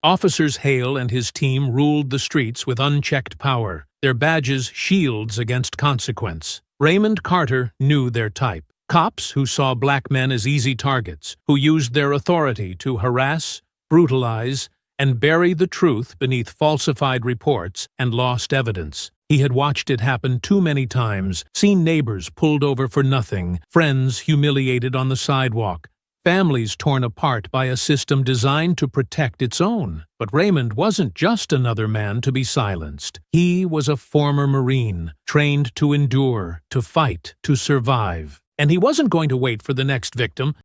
Officers Hale and his team ruled the streets with unchecked power, their badges shields against consequence. Raymond Carter knew their type. Cops who saw black men as easy targets, who used their authority to harass, brutalize, and bury the truth beneath falsified reports and lost evidence. He had watched it happen too many times, seen neighbors pulled over for nothing, friends humiliated on the sidewalk, families torn apart by a system designed to protect its own. But Raymond wasn't just another man to be silenced. He was a former Marine, trained to endure, to fight, to survive. And he wasn't going to wait for the next victim.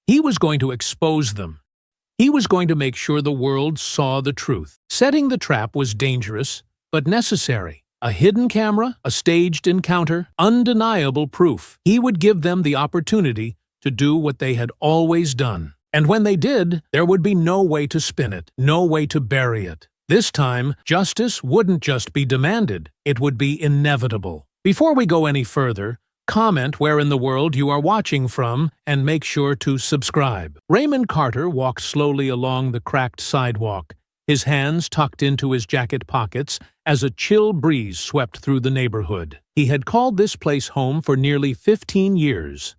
He was going to expose them. He was going to make sure the world saw the truth. Setting the trap was dangerous, but necessary. A hidden camera, a staged encounter, undeniable proof. He would give them the opportunity to do what they had always done. And when they did, there would be no way to spin it, no way to bury it. This time, justice wouldn't just be demanded, it would be inevitable. Before we go any further, comment where in the world you are watching from and make sure to subscribe. Raymond Carter walked slowly along the cracked sidewalk, his hands tucked into his jacket pockets as a chill breeze swept through the neighborhood. He had called this place home for nearly 15 years.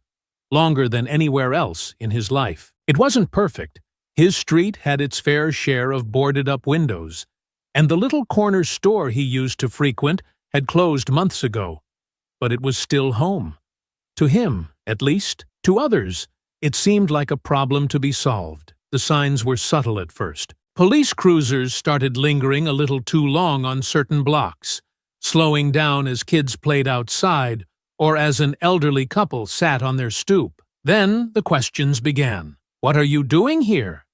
Longer than anywhere else in his life. It wasn't perfect. His street had its fair share of boarded-up windows, and the little corner store he used to frequent had closed months ago. But it was still home. To him, at least. To others, it seemed like a problem to be solved. The signs were subtle at first. Police cruisers started lingering a little too long on certain blocks, slowing down as kids played outside or as an elderly couple sat on their stoop. Then the questions began. What are you doing here?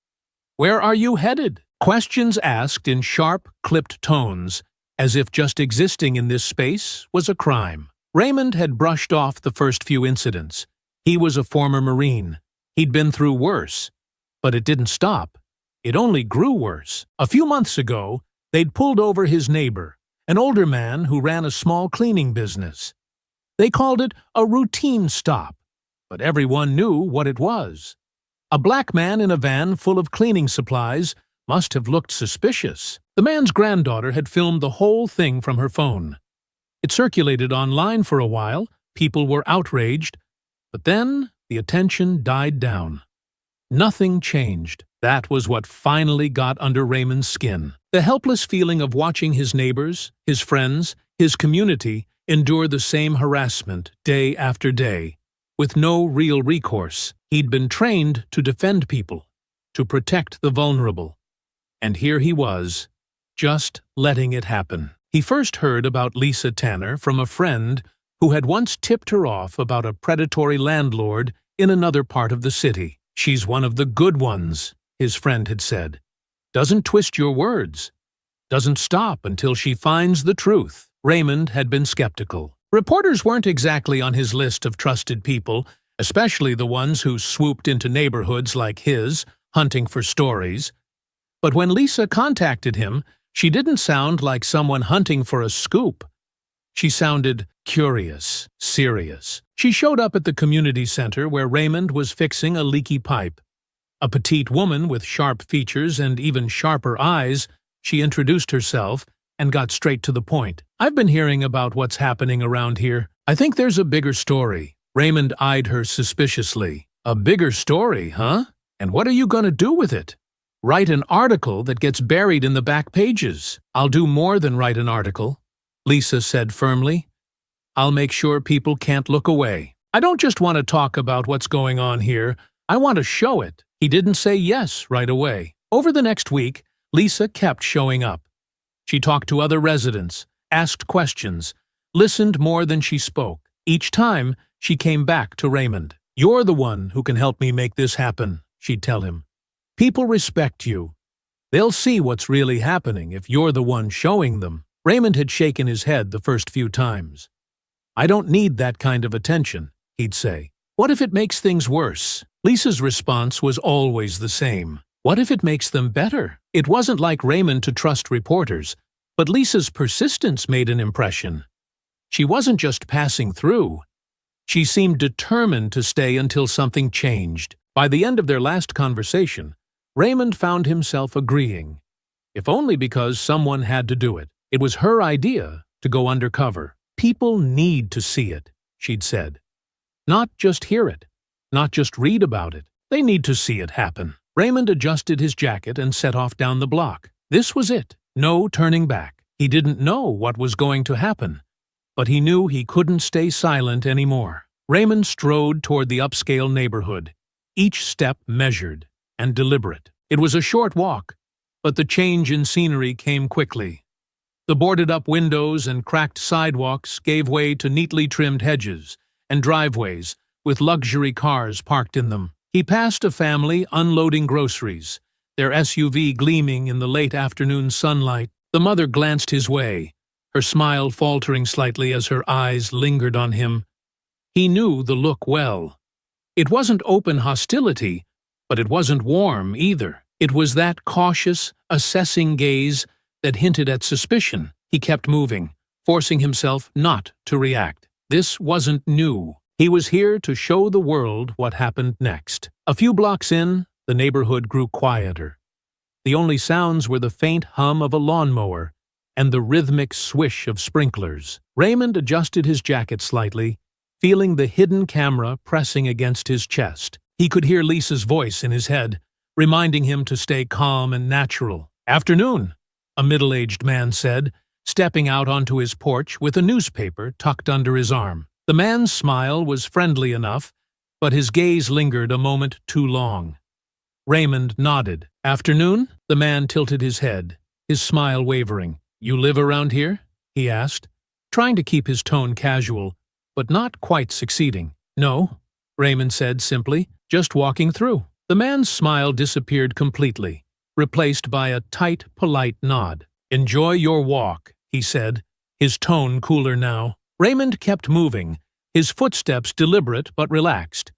Where are you headed? Questions asked in sharp, clipped tones, as if just existing in this space was a crime. Raymond had brushed off the first few incidents. He was a former Marine. He'd been through worse. But it didn't stop. It only grew worse. A few months ago, they'd pulled over his neighbor, an older man who ran a small cleaning business. They called it a routine stop, but everyone knew what it was. A black man in a van full of cleaning supplies must have looked suspicious. The man's granddaughter had filmed the whole thing from her phone. It circulated online for a while, people were outraged, but then the attention died down. Nothing changed. That was what finally got under Raymond's skin. The helpless feeling of watching his neighbors, his friends, his community endure the same harassment day after day, with no real recourse. He'd been trained to defend people, to protect the vulnerable. And here he was, just letting it happen. He first heard about Lisa Tanner from a friend who had once tipped her off about a predatory landlord in another part of the city. She's one of the good ones, his friend had said. Doesn't twist your words. Doesn't stop until she finds the truth. Raymond had been skeptical. Reporters weren't exactly on his list of trusted people, especially the ones who swooped into neighborhoods like his, hunting for stories. But when Lisa contacted him, she didn't sound like someone hunting for a scoop. She sounded curious, serious. She showed up at the community center where Raymond was fixing a leaky pipe. A petite woman with sharp features and even sharper eyes, she introduced herself and got straight to the point. I've been hearing about what's happening around here. I think there's a bigger story. Raymond eyed her suspiciously. A bigger story, huh? And what are you going to do with it? Write an article that gets buried in the back pages. I'll do more than write an article, Lisa said firmly. I'll make sure people can't look away. I don't just want to talk about what's going on here. I want to show it. He didn't say yes right away. Over the next week, Lisa kept showing up. She talked to other residents, asked questions, listened more than she spoke. Each time, she came back to Raymond. You're the one who can help me make this happen, she'd tell him. People respect you. They'll see what's really happening if you're the one showing them. Raymond had shaken his head the first few times. I don't need that kind of attention, he'd say. What if it makes things worse? Lisa's response was always the same. What if it makes them better? It wasn't like Raymond to trust reporters, but Lisa's persistence made an impression. She wasn't just passing through. She seemed determined to stay until something changed. By the end of their last conversation, Raymond found himself agreeing. if only because someone had to do it. It was her idea to go undercover. People need to see it, she'd said. Not just hear it, not just read about it. They need to see it happen. Raymond adjusted his jacket and set off down the block. This was it. No turning back. He didn't know what was going to happen, but he knew he couldn't stay silent anymore. Raymond strode toward the upscale neighborhood, each step measured and deliberate. It was a short walk, but the change in scenery came quickly. The boarded-up windows and cracked sidewalks gave way to neatly trimmed hedges and driveways with luxury cars parked in them. He passed a family unloading groceries, their SUV gleaming in the late afternoon sunlight. The mother glanced his way, her smile faltering slightly as her eyes lingered on him. He knew the look well. It wasn't open hostility, but it wasn't warm either. It was that cautious, assessing gaze that hinted at suspicion. He kept moving, forcing himself not to react. This wasn't new. He was here to show the world what happened next. A few blocks in, the neighborhood grew quieter. The only sounds were the faint hum of a lawnmower and the rhythmic swish of sprinklers. Raymond adjusted his jacket slightly, feeling the hidden camera pressing against his chest. He could hear Lisa's voice in his head, reminding him to stay calm and natural. "Afternoon," a middle-aged man said, stepping out onto his porch with a newspaper tucked under his arm. The man's smile was friendly enough, but his gaze lingered a moment too long. Raymond nodded. "Afternoon?" The man tilted his head, his smile wavering. "You live around here?" he asked, trying to keep his tone casual, but not quite succeeding. "No," Raymond said simply, "just walking through." The man's smile disappeared completely, replaced by a tight, polite nod. "Enjoy your walk," he said, his tone cooler now. Raymond kept moving, his footsteps deliberate but relaxed.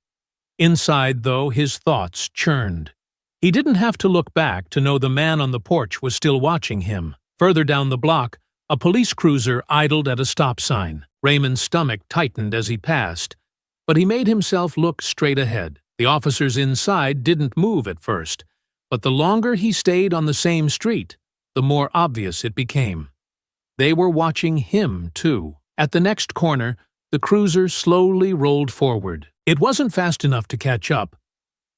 Inside, though, his thoughts churned. He didn't have to look back to know the man on the porch was still watching him. Further down the block, a police cruiser idled at a stop sign. Raymond's stomach tightened as he passed, but he made himself look straight ahead. The officers inside didn't move at first, but the longer he stayed on the same street, the more obvious it became. They were watching him, too. At the next corner, the cruiser slowly rolled forward. It wasn't fast enough to catch up,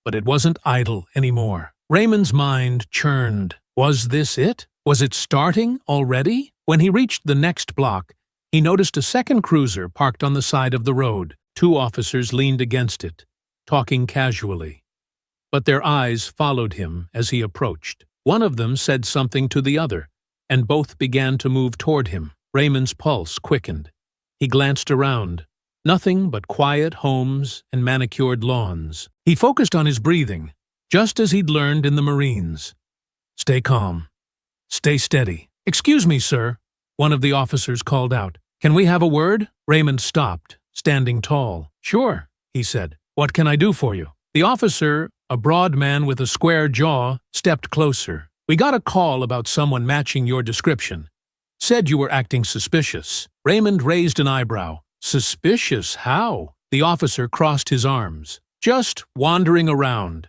but it wasn't idle anymore. Raymond's mind churned. Was this it? Was it starting already? When he reached the next block, he noticed a second cruiser parked on the side of the road. Two officers leaned against it, talking casually. But their eyes followed him as he approached. One of them said something to the other, and both began to move toward him. Raymond's pulse quickened. He glanced around. Nothing but quiet homes and manicured lawns. He focused on his breathing, just as he'd learned in the Marines. "Stay calm. Stay steady." "Excuse me, sir," one of the officers called out. "Can we have a word?" Raymond stopped, standing tall. "Sure," he said. "What can I do for you?" The officer, a broad man with a square jaw, stepped closer. "We got a call about someone matching your description. Said you were acting suspicious." Raymond raised an eyebrow. "Suspicious? How?" The officer crossed his arms. "Just wandering around."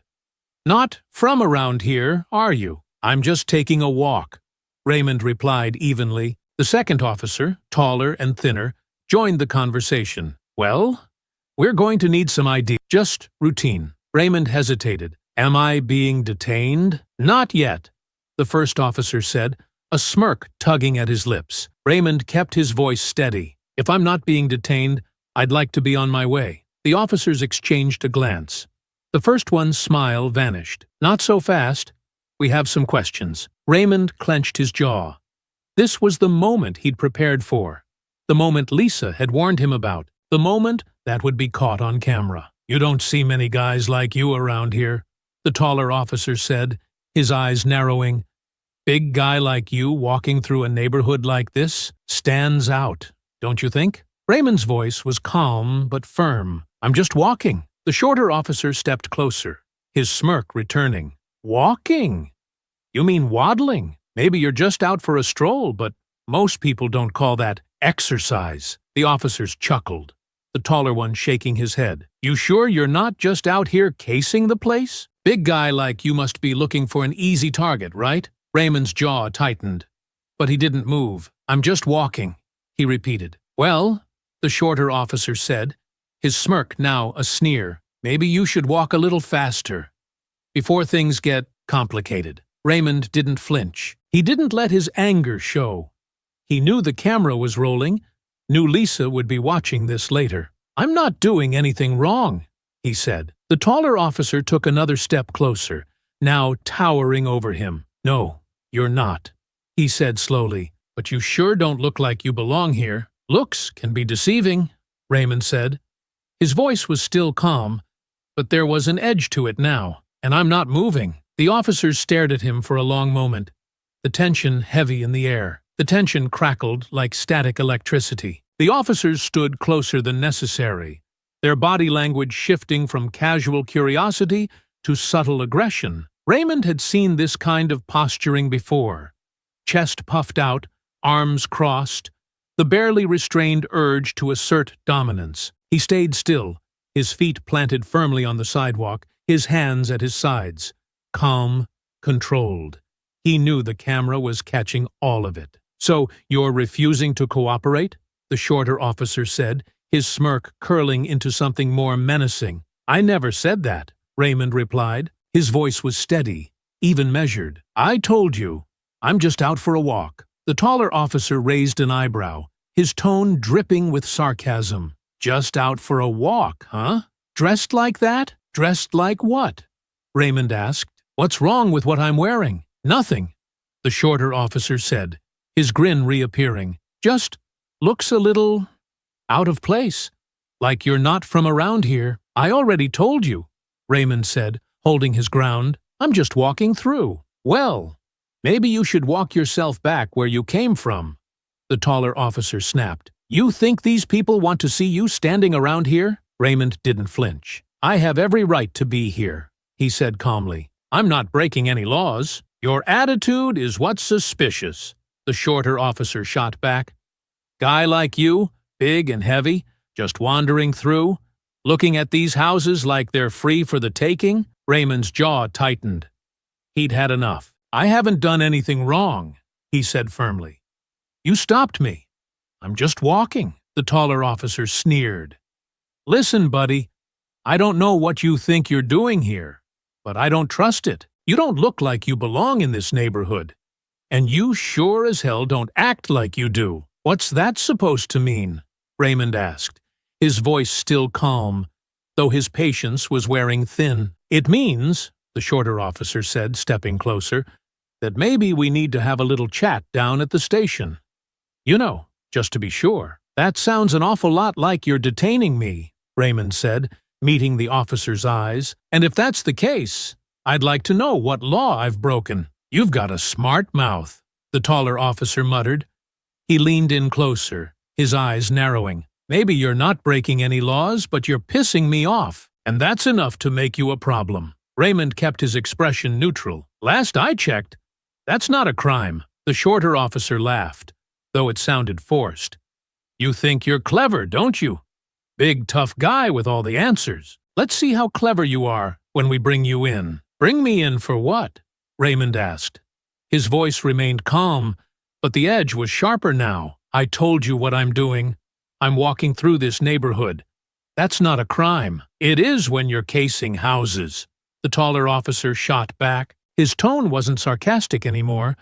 "Not from around here, are you?" "I'm just taking a walk," Raymond replied evenly. The second officer, taller and thinner, joined the conversation. "Well, we're going to need some ID. Just routine." Raymond hesitated. "Am I being detained?" "Not yet," the first officer said, a smirk tugging at his lips. Raymond kept his voice steady. "If I'm not being detained, I'd like to be on my way." The officers exchanged a glance. The first one's smile vanished. "Not so fast. We have some questions." Raymond clenched his jaw. This was the moment he'd prepared for. The moment Lisa had warned him about. The moment that would be caught on camera. "You don't see many guys like you around here," the taller officer said, his eyes narrowing. "Big guy like you walking through a neighborhood like this stands out, don't you think?" Raymond's voice was calm but firm. "I'm just walking." The shorter officer stepped closer, his smirk returning. "Walking? You mean waddling? Maybe you're just out for a stroll, but most people don't call that exercise." The officers chuckled, the taller one shaking his head. "You sure you're not just out here casing the place? Big guy like you must be looking for an easy target, right?" Raymond's jaw tightened, but he didn't move. "I'm just walking," he repeated. "Well," the shorter officer said, his smirk now a sneer, "maybe you should walk a little faster before things get complicated." Raymond didn't flinch. He didn't let his anger show. He knew the camera was rolling, knew Lisa would be watching this later. "I'm not doing anything wrong," he said. The taller officer took another step closer, now towering over him. "No, you're not," he said slowly, "but you sure don't look like you belong here." "Looks can be deceiving," Raymond said. His voice was still calm, but there was an edge to it now. "And I'm not moving." The officers stared at him for a long moment, the tension heavy in the air. The tension crackled like static electricity. The officers stood closer than necessary, their body language shifting from casual curiosity to subtle aggression. Raymond had seen this kind of posturing before. Chest puffed out, arms crossed, the barely restrained urge to assert dominance. He stayed still, his feet planted firmly on the sidewalk, his hands at his sides. Calm, controlled. He knew the camera was catching all of it. "So, you're refusing to cooperate?" the shorter officer said, his smirk curling into something more menacing. "I never said that," Raymond replied. His voice was steady, even measured. "I told you, I'm just out for a walk." The taller officer raised an eyebrow, his tone dripping with sarcasm. "Just out for a walk, huh? Dressed like that?" "Dressed like what?" Raymond asked. "What's wrong with what I'm wearing?" "Nothing," the shorter officer said, his grin reappearing. "Just looks a little out of place, like you're not from around here." "I already told you," Raymond said, holding his ground. "I'm just walking through." "Well, maybe you should walk yourself back where you came from," the taller officer snapped. "You think these people want to see you standing around here?" Raymond didn't flinch. "I have every right to be here," he said calmly. "I'm not breaking any laws." "Your attitude is what's suspicious," the shorter officer shot back. "Guy like you, big and heavy, just wandering through, looking at these houses like they're free for the taking?" Raymond's jaw tightened. He'd had enough. "I haven't done anything wrong," he said firmly. "You stopped me. I'm just walking," the taller officer sneered. "Listen, buddy, I don't know what you think you're doing here, but I don't trust it. You don't look like you belong in this neighborhood, and you sure as hell don't act like you do." "What's that supposed to mean?" Raymond asked, his voice still calm, though his patience was wearing thin. "It means," the shorter officer said, stepping closer, "that maybe we need to have a little chat down at the station. You know, just to be sure." "That sounds an awful lot like you're detaining me," Raymond said, meeting the officer's eyes. "And if that's the case, I'd like to know what law I've broken." "You've got a smart mouth," the taller officer muttered. He leaned in closer, his eyes narrowing. "Maybe you're not breaking any laws, but you're pissing me off, and that's enough to make you a problem." Raymond kept his expression neutral. "Last I checked, that's not a crime." The shorter officer laughed, though it sounded forced. "You think you're clever, don't you? Big, tough guy with all the answers. Let's see how clever you are when we bring you in." "Bring me in for what?" Raymond asked. His voice remained calm, but the edge was sharper now. "I told you what I'm doing. I'm walking through this neighborhood. That's not a crime." "It is when you're casing houses," the taller officer shot back. His tone wasn't sarcastic anymore.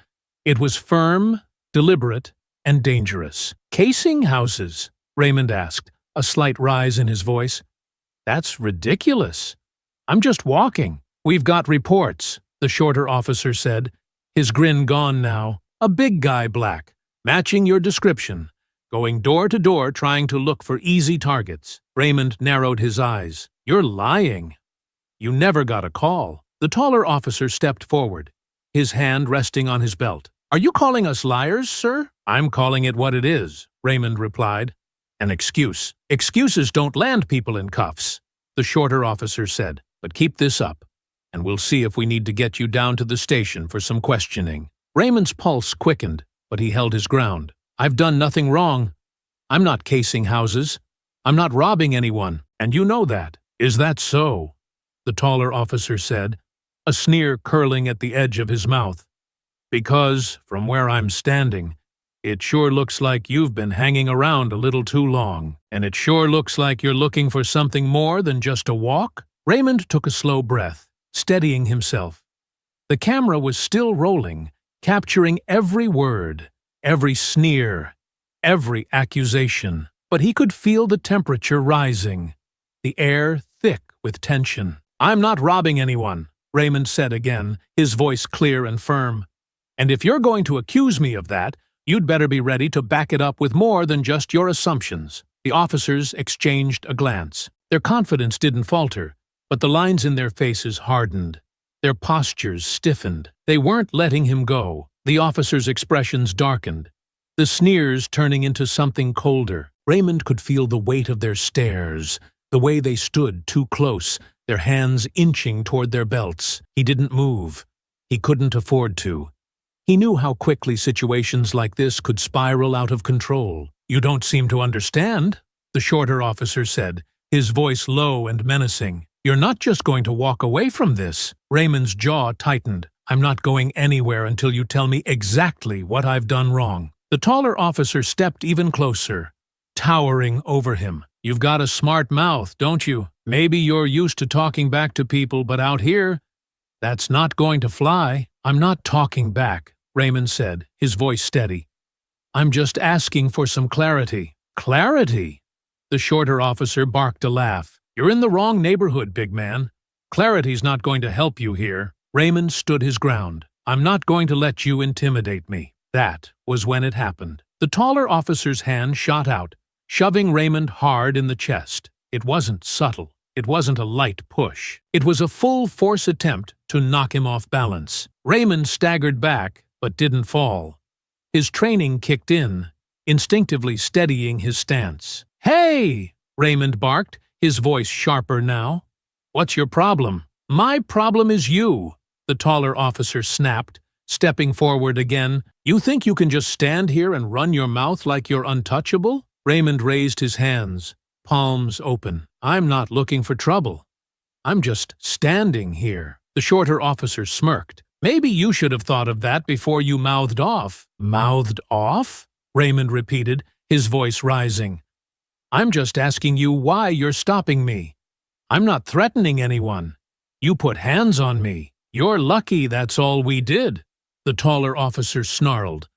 It was firm, deliberate, and dangerous. "Casing houses?" Raymond asked, a slight rise in his voice. "That's ridiculous. I'm just walking." "We've got reports," the shorter officer said, his grin gone now. "A big guy, black, matching your description, going door to door trying to look for easy targets." Raymond narrowed his eyes. "You're lying. You never got a call." The taller officer stepped forward, his hand resting on his belt. "Are you calling us liars, sir?" "I'm calling it what it is," Raymond replied. "An excuse." "Excuses don't land people in cuffs," the shorter officer said. "But keep this up, and we'll see if we need to get you down to the station for some questioning." Raymond's pulse quickened, but he held his ground. "I've done nothing wrong. I'm not casing houses. I'm not robbing anyone, and you know that." "Is that so?" the taller officer said, a sneer curling at the edge of his mouth. Because, from where I'm standing, it sure looks like you've been hanging around a little too long, and it sure looks like you're looking for something more than just a walk." Raymond took a slow breath, steadying himself. The camera was still rolling, capturing every word, every sneer, every accusation. But he could feel the temperature rising, the air thick with tension. "I'm not robbing anyone," Raymond said again, his voice clear and firm. "And if you're going to accuse me of that, you'd better be ready to back it up with more than just your assumptions." The officers exchanged a glance. Their confidence didn't falter, but the lines in their faces hardened. Their postures stiffened. They weren't letting him go. The officers' expressions darkened, the sneers turning into something colder. Raymond could feel the weight of their stares, the way they stood too close, their hands inching toward their belts. He didn't move. He couldn't afford to. He knew how quickly situations like this could spiral out of control. "You don't seem to understand," the shorter officer said, his voice low and menacing. "You're not just going to walk away from this." Raymond's jaw tightened. "I'm not going anywhere until you tell me exactly what I've done wrong." The taller officer stepped even closer, towering over him. "You've got a smart mouth, don't you? Maybe you're used to talking back to people, but out here, that's not going to fly." "I'm not talking back," Raymond said, his voice steady. "I'm just asking for some clarity." "Clarity?" The shorter officer barked a laugh. "You're in the wrong neighborhood, big man. Clarity's not going to help you here." Raymond stood his ground. "I'm not going to let you intimidate me." That was when it happened. The taller officer's hand shot out, shoving Raymond hard in the chest. It wasn't subtle. It wasn't a light push. It was a full-force attempt to knock him off balance. Raymond staggered back, but didn't fall. His training kicked in, instinctively steadying his stance. "Hey!" Raymond barked, his voice sharper now. "What's your problem?" "My problem is you," the taller officer snapped, stepping forward again. "You think you can just stand here and run your mouth like you're untouchable?" Raymond raised his hands, palms open. "I'm not looking for trouble. I'm just standing here." The shorter officer smirked. "Maybe you should have thought of that before you mouthed off." "Mouthed off?" Raymond repeated, his voice rising. "I'm just asking you why you're stopping me. I'm not threatening anyone. You put hands on me. You're lucky that's all we did." The taller officer snarled,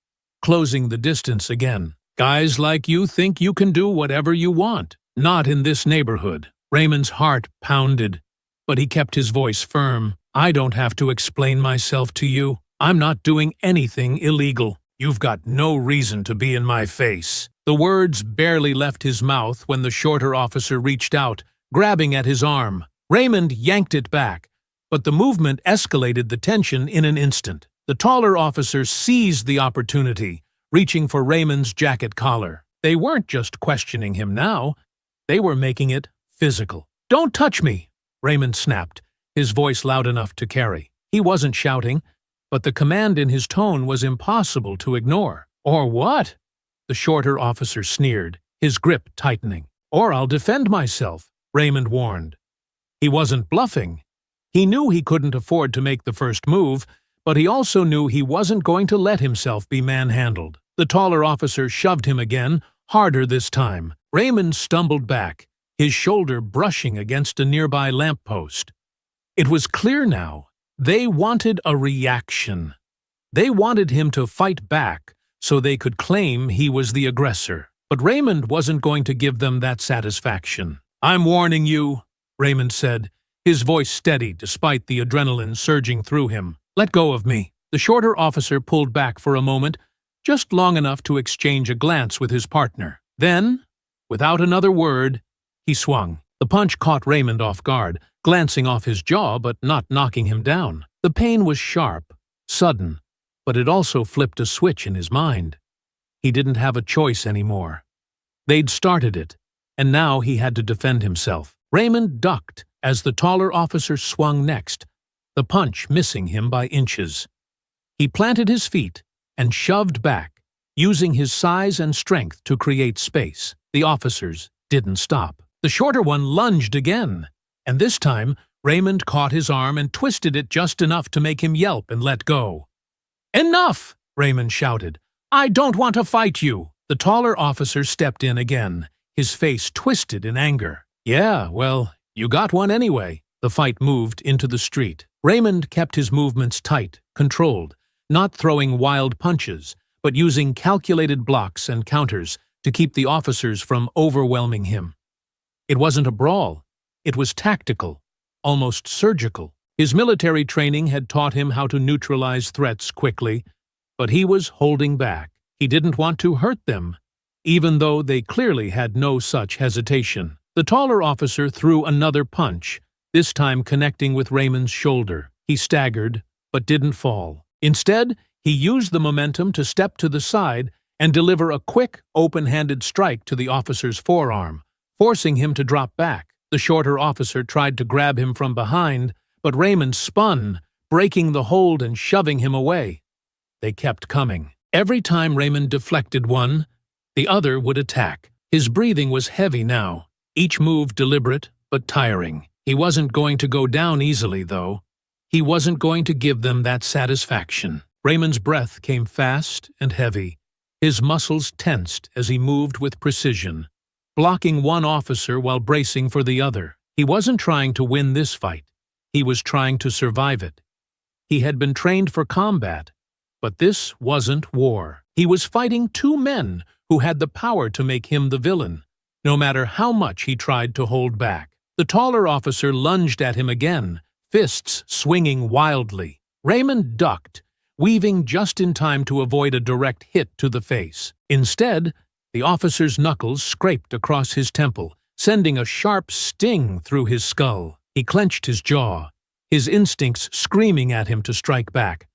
closing the distance again. "Guys like you think you can do whatever you want. Not in this neighborhood." Raymond's heart pounded, but he kept his voice firm. "I don't have to explain myself to you. I'm not doing anything illegal. You've got no reason to be in my face." The words barely left his mouth when the shorter officer reached out, grabbing at his arm. Raymond yanked it back, but the movement escalated the tension in an instant. The taller officer seized the opportunity, reaching for Raymond's jacket collar. They weren't just questioning him now. They were making it physical. "Don't touch me!" Raymond snapped, his voice loud enough to carry. He wasn't shouting, but the command in his tone was impossible to ignore. "Or what?" The shorter officer sneered, his grip tightening. "Or I'll defend myself," Raymond warned. He wasn't bluffing. He knew he couldn't afford to make the first move, but he also knew he wasn't going to let himself be manhandled. The taller officer shoved him again, harder this time. Raymond stumbled back, his shoulder brushing against a nearby lamppost. It was clear now. They wanted a reaction. They wanted him to fight back so they could claim he was the aggressor. But Raymond wasn't going to give them that satisfaction. "I'm warning you," Raymond said, his voice steady despite the adrenaline surging through him. "Let go of me." The shorter officer pulled back for a moment, just long enough to exchange a glance with his partner. Then, without another word, he swung. The punch caught Raymond off guard, glancing off his jaw but not knocking him down. The pain was sharp, sudden, but it also flipped a switch in his mind. He didn't have a choice anymore. They'd started it, and now he had to defend himself. Raymond ducked as the taller officer swung next, the punch missing him by inches. He planted his feet and shoved back, using his size and strength to create space. The officers didn't stop. The shorter one lunged again, and this time Raymond caught his arm and twisted it just enough to make him yelp and let go. "Enough!" Raymond shouted. "I don't want to fight you." The taller officer stepped in again, his face twisted in anger. "Yeah, well, you got one anyway." The fight moved into the street. Raymond kept his movements tight, controlled, not throwing wild punches, but using calculated blocks and counters to keep the officers from overwhelming him. It wasn't a brawl. It was tactical, almost surgical. His military training had taught him how to neutralize threats quickly, but he was holding back. He didn't want to hurt them, even though they clearly had no such hesitation. The taller officer threw another punch, this time connecting with Raymond's shoulder. He staggered, but didn't fall. Instead, he used the momentum to step to the side and deliver a quick, open-handed strike to the officer's forearm, forcing him to drop back. The shorter officer tried to grab him from behind, but Raymond spun, breaking the hold and shoving him away. They kept coming. Every time Raymond deflected one, the other would attack. His breathing was heavy now, each move deliberate but tiring. He wasn't going to go down easily, though. He wasn't going to give them that satisfaction. Raymond's breath came fast and heavy. His muscles tensed as he moved with precision, blocking one officer while bracing for the other. He wasn't trying to win this fight. He was trying to survive it. He had been trained for combat, but this wasn't war. He was fighting two men who had the power to make him the villain, no matter how much he tried to hold back. The taller officer lunged at him again, fists swinging wildly. Raymond ducked, weaving just in time to avoid a direct hit to the face. Instead, the officer's knuckles scraped across his temple, sending a sharp sting through his skull. He clenched his jaw, his instincts screaming at him to strike back.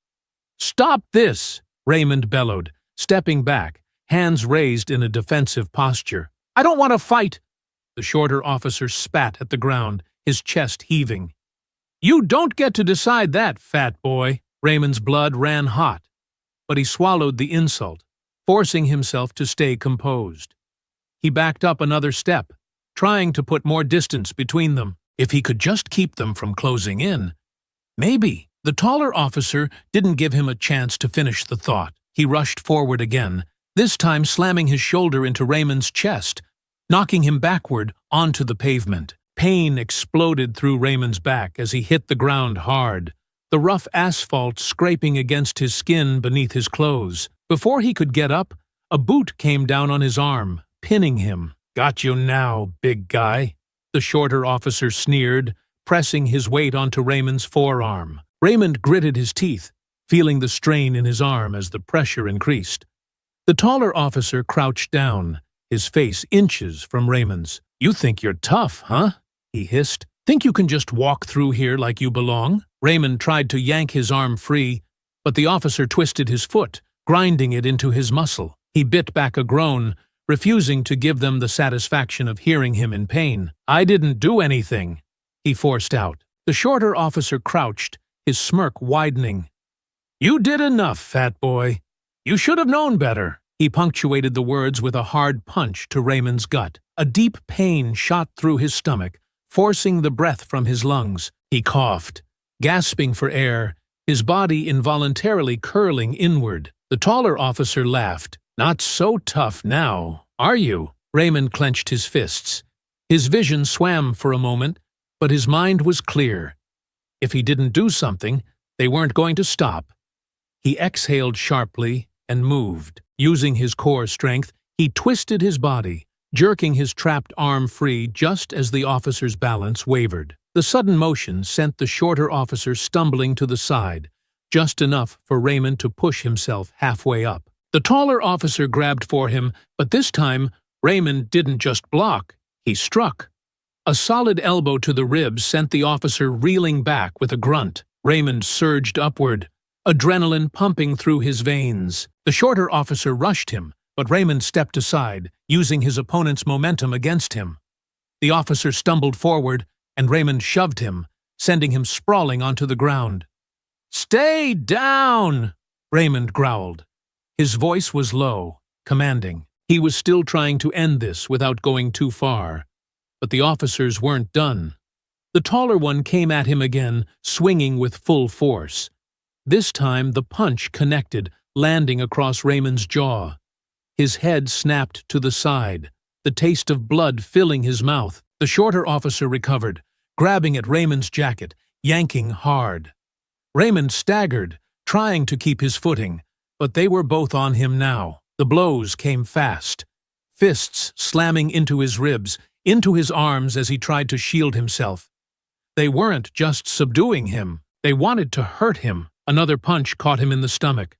"Stop this!" Raymond bellowed, stepping back, hands raised in a defensive posture. "I don't want to fight!" The shorter officer spat at the ground, his chest heaving. "You don't get to decide that, fat boy." Raymond's blood ran hot, but he swallowed the insult, forcing himself to stay composed. He backed up another step, trying to put more distance between them. If he could just keep them from closing in. Maybe. The taller officer didn't give him a chance to finish the thought. He rushed forward again, this time slamming his shoulder into Raymond's chest, knocking him backward onto the pavement. Pain exploded through Raymond's back as he hit the ground hard, the rough asphalt scraping against his skin beneath his clothes. Before he could get up, a boot came down on his arm, pinning him. "Got you now, big guy," the shorter officer sneered, pressing his weight onto Raymond's forearm. Raymond gritted his teeth, feeling the strain in his arm as the pressure increased. The taller officer crouched down, his face inches from Raymond's. "You think you're tough, huh?" he hissed. "Think you can just walk through here like you belong?" Raymond tried to yank his arm free, but the officer twisted his foot, grinding it into his muscle. He bit back a groan, refusing to give them the satisfaction of hearing him in pain. "I didn't do anything," he forced out. The shorter officer crouched, his smirk widening. "You did enough, fat boy. You should have known better." He punctuated the words with a hard punch to Raymond's gut. A deep pain shot through his stomach, forcing the breath from his lungs. He coughed, gasping for air, his body involuntarily curling inward. The taller officer laughed. "Not so tough now, are you?" Raymond clenched his fists. His vision swam for a moment, but his mind was clear. If he didn't do something, they weren't going to stop. He exhaled sharply and moved. Using his core strength, he twisted his body, jerking his trapped arm free just as the officer's balance wavered. The sudden motion sent the shorter officer stumbling to the side, just enough for Raymond to push himself halfway up. The taller officer grabbed for him, but this time, Raymond didn't just block, he struck. A solid elbow to the ribs sent the officer reeling back with a grunt. Raymond surged upward, adrenaline pumping through his veins. The shorter officer rushed him, but Raymond stepped aside, using his opponent's momentum against him. The officer stumbled forward, and Raymond shoved him, sending him sprawling onto the ground. "Stay down!" Raymond growled. His voice was low, commanding. He was still trying to end this without going too far. But the officers weren't done. The taller one came at him again, swinging with full force. This time the punch connected, landing across Raymond's jaw. His head snapped to the side, the taste of blood filling his mouth. The shorter officer recovered, grabbing at Raymond's jacket, yanking hard. Raymond staggered, trying to keep his footing, but they were both on him now. The blows came fast, fists slamming into his ribs, into his arms as he tried to shield himself. They weren't just subduing him, they wanted to hurt him. Another punch caught him in the stomach.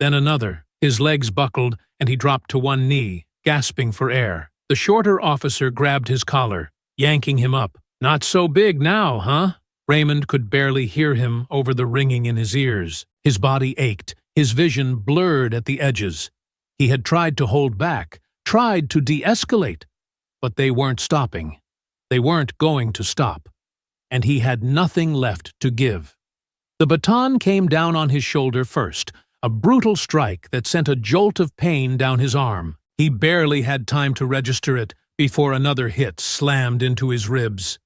Then another. His legs buckled, and he dropped to one knee, gasping for air. The shorter officer grabbed his collar, yanking him up. "Not so big now, huh?" Raymond could barely hear him over the ringing in his ears. His body ached, his vision blurred at the edges. He had tried to hold back, tried to de-escalate, but they weren't stopping. They weren't going to stop. And he had nothing left to give. The baton came down on his shoulder first, a brutal strike that sent a jolt of pain down his arm. He barely had time to register it before another hit slammed into his ribs.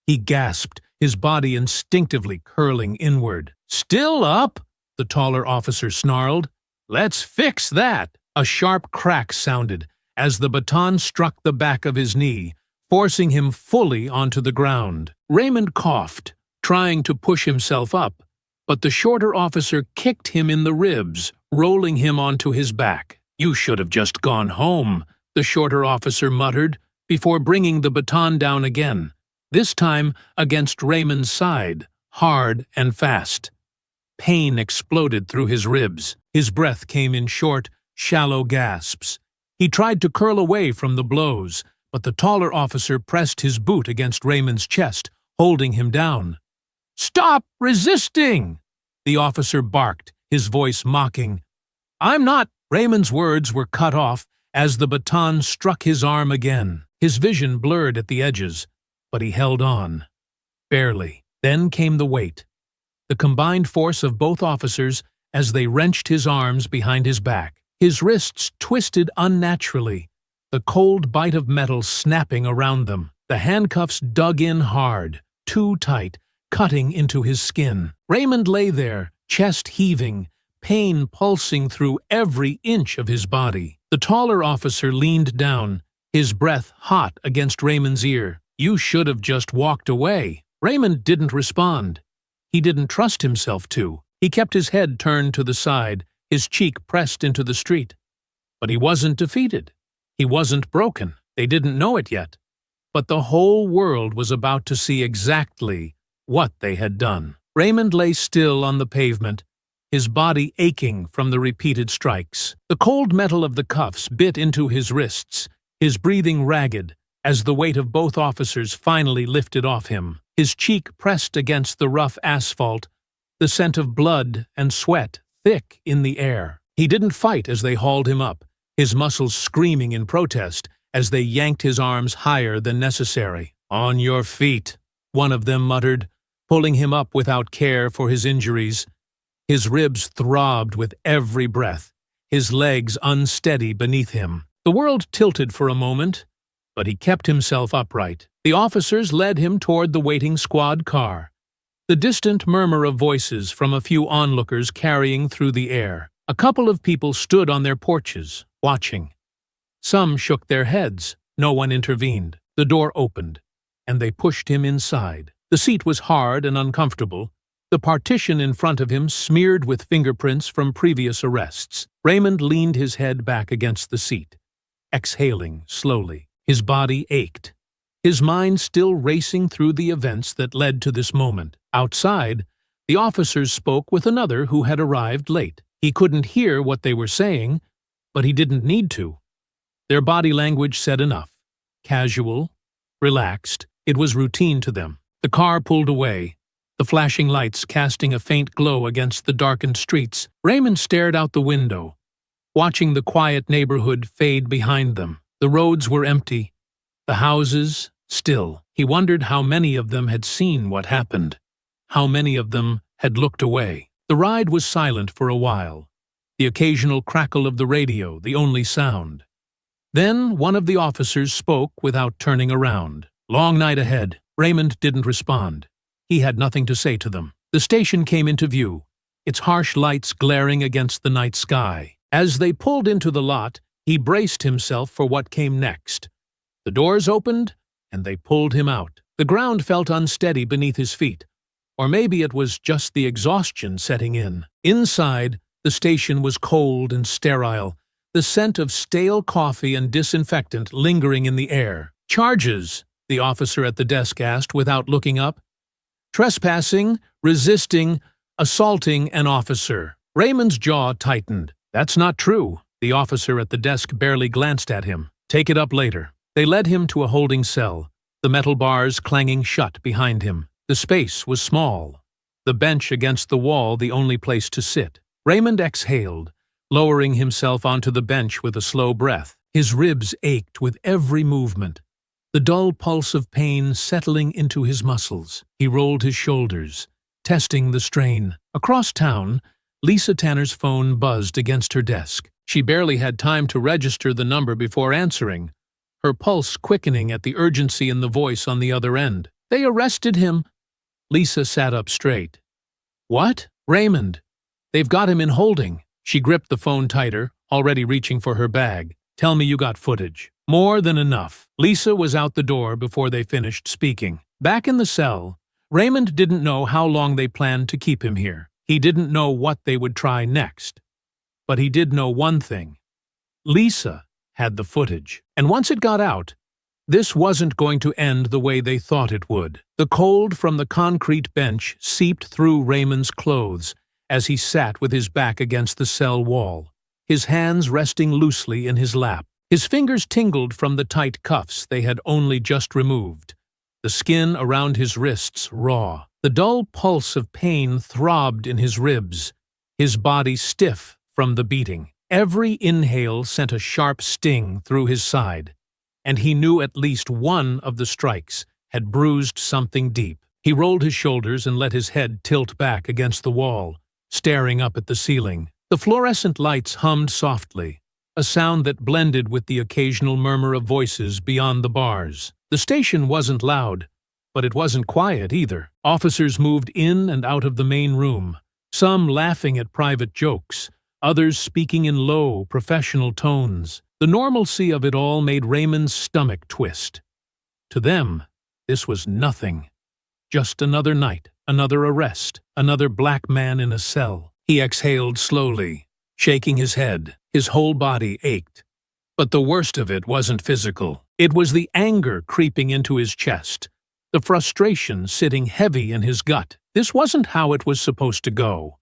He gasped, his body instinctively curling inward. "Still up?" the taller officer snarled. "Let's fix that." A sharp crack sounded as the baton struck the back of his knee, forcing him fully onto the ground. Raymond coughed, trying to push himself up, but the shorter officer kicked him in the ribs, rolling him onto his back. "You should have just gone home," the shorter officer muttered, before bringing the baton down again, this time against Raymond's side, hard and fast. Pain exploded through his ribs. His breath came in short, shallow gasps. He tried to curl away from the blows, but the taller officer pressed his boot against Raymond's chest, holding him down. "Stop resisting!" the officer barked, his voice mocking. "I'm not—" Raymond's words were cut off as the baton struck his arm again. His vision blurred at the edges, but he held on. Barely. Then came the weight. The combined force of both officers as they wrenched his arms behind his back. His wrists twisted unnaturally, the cold bite of metal snapping around them. The handcuffs dug in hard, too tight, cutting into his skin. Raymond lay there, chest heaving, pain pulsing through every inch of his body. The taller officer leaned down, his breath hot against Raymond's ear. "You should have just walked away." Raymond didn't respond. He didn't trust himself to. He kept his head turned to the side, his cheek pressed into the street. But he wasn't defeated. He wasn't broken. They didn't know it yet. But the whole world was about to see exactly what they had done. Raymond lay still on the pavement, his body aching from the repeated strikes. The cold metal of the cuffs bit into his wrists, his breathing ragged, as the weight of both officers finally lifted off him. His cheek pressed against the rough asphalt, the scent of blood and sweat thick in the air. He didn't fight as they hauled him up, his muscles screaming in protest as they yanked his arms higher than necessary. "On your feet," one of them muttered, pulling him up without care for his injuries. His ribs throbbed with every breath, his legs unsteady beneath him. The world tilted for a moment, but he kept himself upright. The officers led him toward the waiting squad car, the distant murmur of voices from a few onlookers carrying through the air. A couple of people stood on their porches, watching. Some shook their heads. No one intervened. The door opened, and they pushed him inside. The seat was hard and uncomfortable, the partition in front of him smeared with fingerprints from previous arrests. Raymond leaned his head back against the seat, exhaling slowly. His body ached, his mind still racing through the events that led to this moment. Outside, the officers spoke with another who had arrived late. He couldn't hear what they were saying, but he didn't need to. Their body language said enough. Casual, relaxed, it was routine to them. The car pulled away, the flashing lights casting a faint glow against the darkened streets. Raymond stared out the window, watching the quiet neighborhood fade behind them. The roads were empty, the houses still. He wondered how many of them had seen what happened, how many of them had looked away. The ride was silent for a while, the occasional crackle of the radio the only sound. Then one of the officers spoke without turning around. "Long night ahead." Raymond didn't respond. He had nothing to say to them. The station came into view, its harsh lights glaring against the night sky. As they pulled into the lot, he braced himself for what came next. The doors opened, and they pulled him out. The ground felt unsteady beneath his feet, or maybe it was just the exhaustion setting in. Inside, the station was cold and sterile, the scent of stale coffee and disinfectant lingering in the air. "Charges?" the officer at the desk asked without looking up. "Trespassing, resisting, assaulting an officer." Raymond's jaw tightened. "That's not true." The officer at the desk barely glanced at him. "Take it up later." They led him to a holding cell, the metal bars clanging shut behind him. The space was small, the bench against the wall the only place to sit. Raymond exhaled, lowering himself onto the bench with a slow breath. His ribs ached with every movement, the dull pulse of pain settling into his muscles. He rolled his shoulders, testing the strain. Across town, Lisa Tanner's phone buzzed against her desk. She barely had time to register the number before answering, her pulse quickening at the urgency in the voice on the other end. "They arrested him." Lisa sat up straight. "What?" "Raymond. They've got him in holding." She gripped the phone tighter, already reaching for her bag. "Tell me you got footage." "More than enough." Lisa was out the door before they finished speaking. Back in the cell, Raymond didn't know how long they planned to keep him here. He didn't know what they would try next. But he did know one thing. Lisa had the footage. And once it got out, this wasn't going to end the way they thought it would. The cold from the concrete bench seeped through Raymond's clothes as he sat with his back against the cell wall, his hands resting loosely in his lap. His fingers tingled from the tight cuffs they had only just removed, the skin around his wrists raw. The dull pulse of pain throbbed in his ribs, his body stiff from the beating. Every inhale sent a sharp sting through his side, and he knew at least one of the strikes had bruised something deep. He rolled his shoulders and let his head tilt back against the wall, staring up at the ceiling. The fluorescent lights hummed softly, a sound that blended with the occasional murmur of voices beyond the bars. The station wasn't loud, but it wasn't quiet either. Officers moved in and out of the main room, some laughing at private jokes, others speaking in low, professional tones. The normalcy of it all made Raymond's stomach twist. To them, this was nothing. Just another night, another arrest, another black man in a cell. He exhaled slowly, shaking his head. His whole body ached. But the worst of it wasn't physical. It was the anger creeping into his chest, the frustration sitting heavy in his gut. This wasn't how it was supposed to go.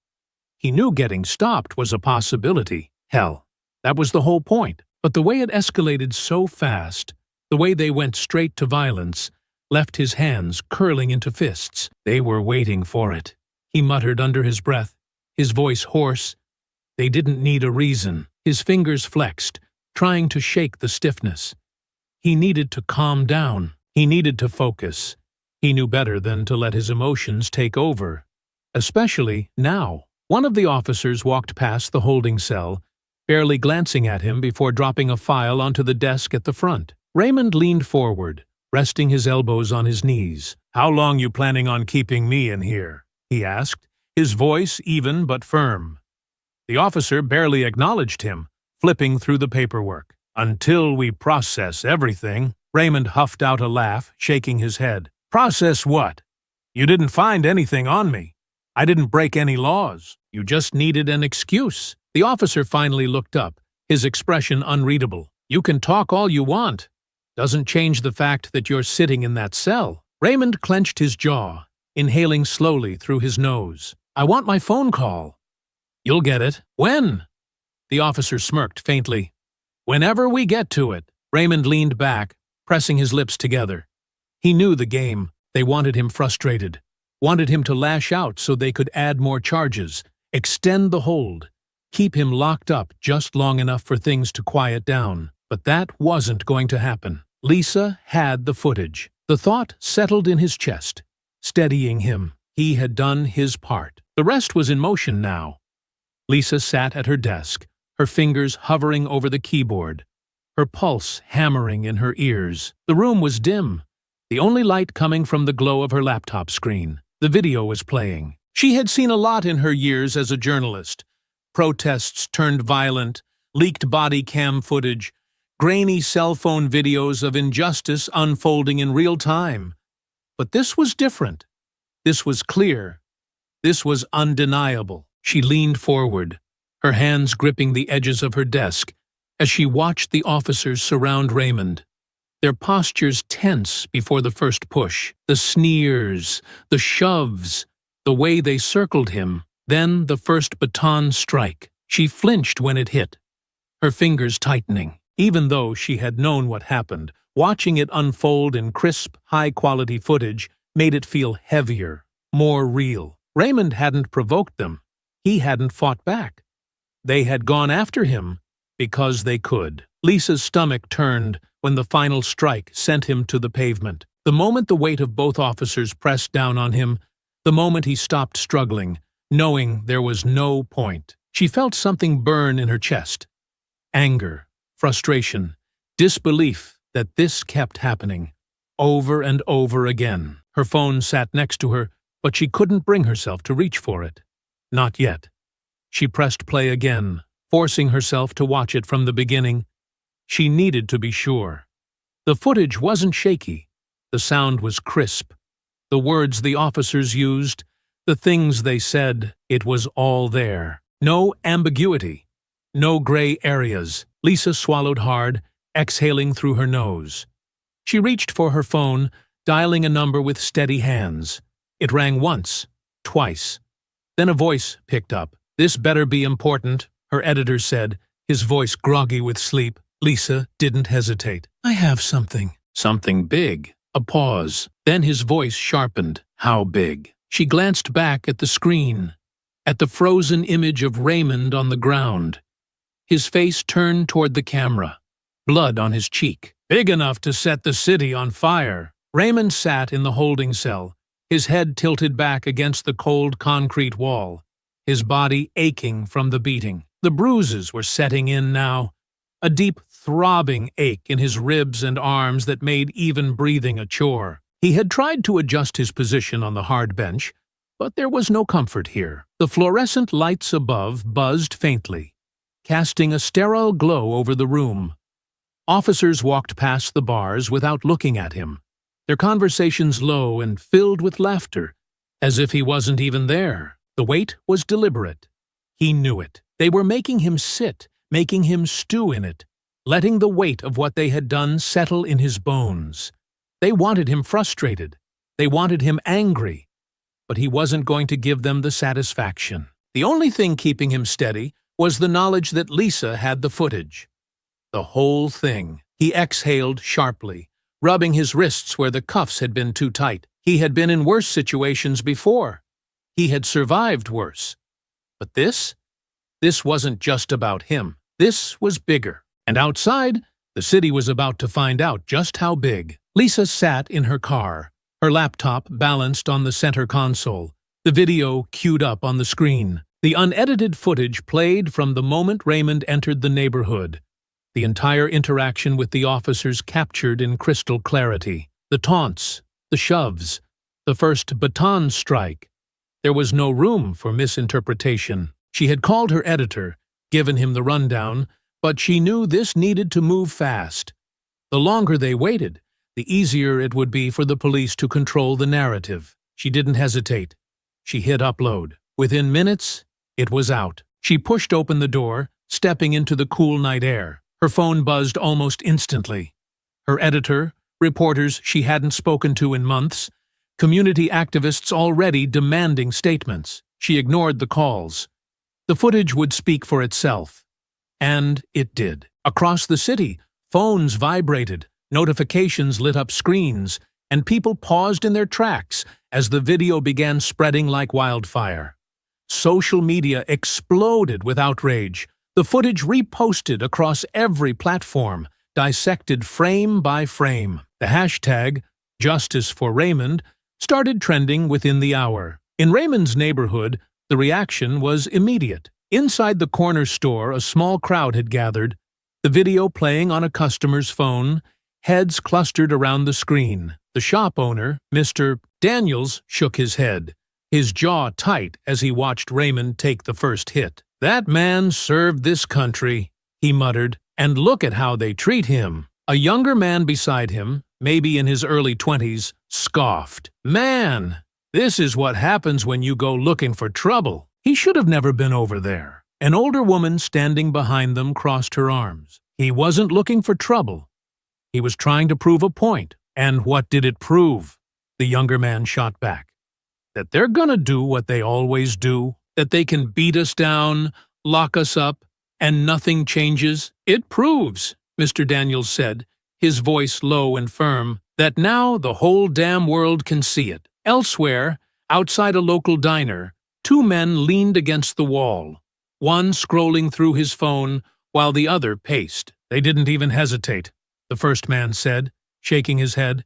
He knew getting stopped was a possibility. Hell, that was the whole point. But the way it escalated so fast, the way they went straight to violence, left his hands curling into fists. They were waiting for it. He muttered under his breath, his voice hoarse. They didn't need a reason. His fingers flexed, trying to shake the stiffness. He needed to calm down. He needed to focus. He knew better than to let his emotions take over, especially now. One of the officers walked past the holding cell, barely glancing at him before dropping a file onto the desk at the front. Raymond leaned forward, resting his elbows on his knees. "How long you planning on keeping me in here?" he asked, his voice even but firm. The officer barely acknowledged him, flipping through the paperwork. "Until we process everything." Raymond huffed out a laugh, shaking his head. "Process what? You didn't find anything on me. I didn't break any laws. You just needed an excuse." The officer finally looked up, his expression unreadable. "You can talk all you want. Doesn't change the fact that you're sitting in that cell." Raymond clenched his jaw, inhaling slowly through his nose. "I want my phone call." "You'll get it." "When?" The officer smirked faintly. "Whenever we get to it." Raymond leaned back, pressing his lips together. He knew the game. They wanted him frustrated, wanted him to lash out so they could add more charges, extend the hold, keep him locked up just long enough for things to quiet down. But that wasn't going to happen. Lisa had the footage. The thought settled in his chest, steadying him. He had done his part. The rest was in motion now. Lisa sat at her desk, her fingers hovering over the keyboard, her pulse hammering in her ears. The room was dim, the only light coming from the glow of her laptop screen. The video was playing. She had seen a lot in her years as a journalist. Protests turned violent, leaked body cam footage, grainy cell phone videos of injustice unfolding in real time. But this was different. This was clear. This was undeniable. She leaned forward, her hands gripping the edges of her desk, as she watched the officers surround Raymond. Their postures tense before the first push, the sneers, the shoves, the way they circled him, then the first baton strike. She flinched when it hit, her fingers tightening. Even though she had known what happened, watching it unfold in crisp, high-quality footage made it feel heavier, more real. Raymond hadn't provoked them. He hadn't fought back. They had gone after him because they could. Lisa's stomach turned when the final strike sent him to the pavement. The moment the weight of both officers pressed down on him, the moment he stopped struggling, knowing there was no point, she felt something burn in her chest. Anger, frustration, disbelief that this kept happening, over and over again. Her phone sat next to her, but she couldn't bring herself to reach for it. Not yet. She pressed play again, forcing herself to watch it from the beginning. She needed to be sure. The footage wasn't shaky. The sound was crisp. The words the officers used, the things they said, it was all there. No ambiguity. No gray areas. Lisa swallowed hard, exhaling through her nose. She reached for her phone, dialing a number with steady hands. It rang once, twice. Then a voice picked up. "This better be important," her editor said, his voice groggy with sleep. Lisa didn't hesitate. "I have something." Something big. A pause. Then his voice sharpened. How big? She glanced back at the screen, at the frozen image of Raymond on the ground. His face turned toward the camera, blood on his cheek. Big enough to set the city on fire. Raymond sat in the holding cell, his head tilted back against the cold concrete wall, his body aching from the beating. The bruises were setting in now, a deep, throbbing ache in his ribs and arms that made even breathing a chore. He had tried to adjust his position on the hard bench, but there was no comfort here. The fluorescent lights above buzzed faintly, casting a sterile glow over the room. Officers walked past the bars without looking at him, their conversations low and filled with laughter, as if he wasn't even there. The wait was deliberate. He knew it. They were making him sit, making him stew in it, letting the weight of what they had done settle in his bones. They wanted him frustrated. They wanted him angry. But he wasn't going to give them the satisfaction. The only thing keeping him steady was the knowledge that Lisa had the footage. The whole thing. He exhaled sharply, rubbing his wrists where the cuffs had been too tight. He had been in worse situations before. He had survived worse. But this wasn't just about him. This was bigger. And outside, the city was about to find out just how big. Lisa sat in her car, her laptop balanced on the center console, the video queued up on the screen. The unedited footage played from the moment Raymond entered the neighborhood. The entire interaction with the officers captured in crystal clarity. The taunts, the shoves, the first baton strike. There was no room for misinterpretation. She had called her editor, given him the rundown, but she knew this needed to move fast. The longer they waited, the easier it would be for the police to control the narrative. She didn't hesitate. She hit upload. Within minutes, it was out. She pushed open the door, stepping into the cool night air. Her phone buzzed almost instantly. Her editor, reporters she hadn't spoken to in months, community activists already demanding statements. She ignored the calls. The footage would speak for itself. And it did. Across the city, phones vibrated, notifications lit up screens, and people paused in their tracks as the video began spreading like wildfire. Social media exploded with outrage. The footage reposted across every platform, dissected frame by frame. The hashtag, Justice for Raymond, started trending within the hour. In Raymond's neighborhood, the reaction was immediate. Inside the corner store, a small crowd had gathered, the video playing on a customer's phone, heads clustered around the screen. The shop owner, Mr. Daniels, shook his head. his jaw tight as he watched Raymond take the first hit. "That man served this country," he muttered, "and look at how they treat him." A younger man beside him, maybe in his early 20s, scoffed. "Man, this is what happens when you go looking for trouble. He should have never been over there." An older woman standing behind them crossed her arms. "He wasn't looking for trouble. He was trying to prove a point. And what did it prove?" The younger man shot back. "That they're gonna do what they always do, that they can beat us down, lock us up, and nothing changes. It proves," Mr. Daniels said, his voice low and firm, "that now the whole damn world can see it." Elsewhere, outside a local diner, two men leaned against the wall, one scrolling through his phone while the other paced. "They didn't even hesitate," the first man said, shaking his head.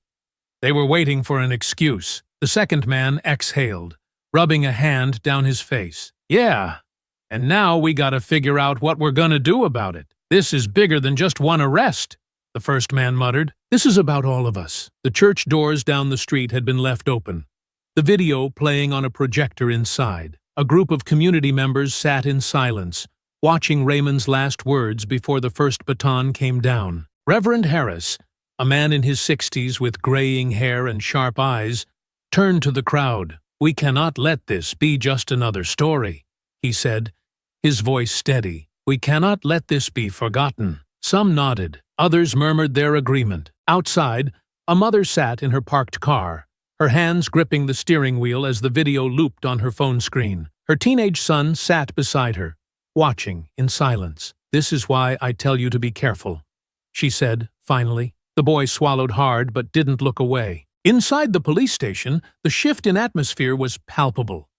"They were waiting for an excuse." The second man exhaled, rubbing a hand down his face. "Yeah, and now we gotta figure out what we're gonna do about it. This is bigger than just one arrest," the first man muttered. "This is about all of us." The church doors down the street had been left open, the video playing on a projector inside. A group of community members sat in silence, watching Raymond's last words before the first baton came down. Reverend Harris, a man in his 60s with graying hair and sharp eyes, turned to the crowd. "We cannot let this be just another story," he said, his voice steady. "We cannot let this be forgotten." Some nodded, others murmured their agreement. Outside, a mother sat in her parked car, her hands gripping the steering wheel as the video looped on her phone screen. Her teenage son sat beside her, watching in silence. "This is why I tell you to be careful," she said, finally. The boy swallowed hard but didn't look away. Inside the police station, the shift in atmosphere was palpable.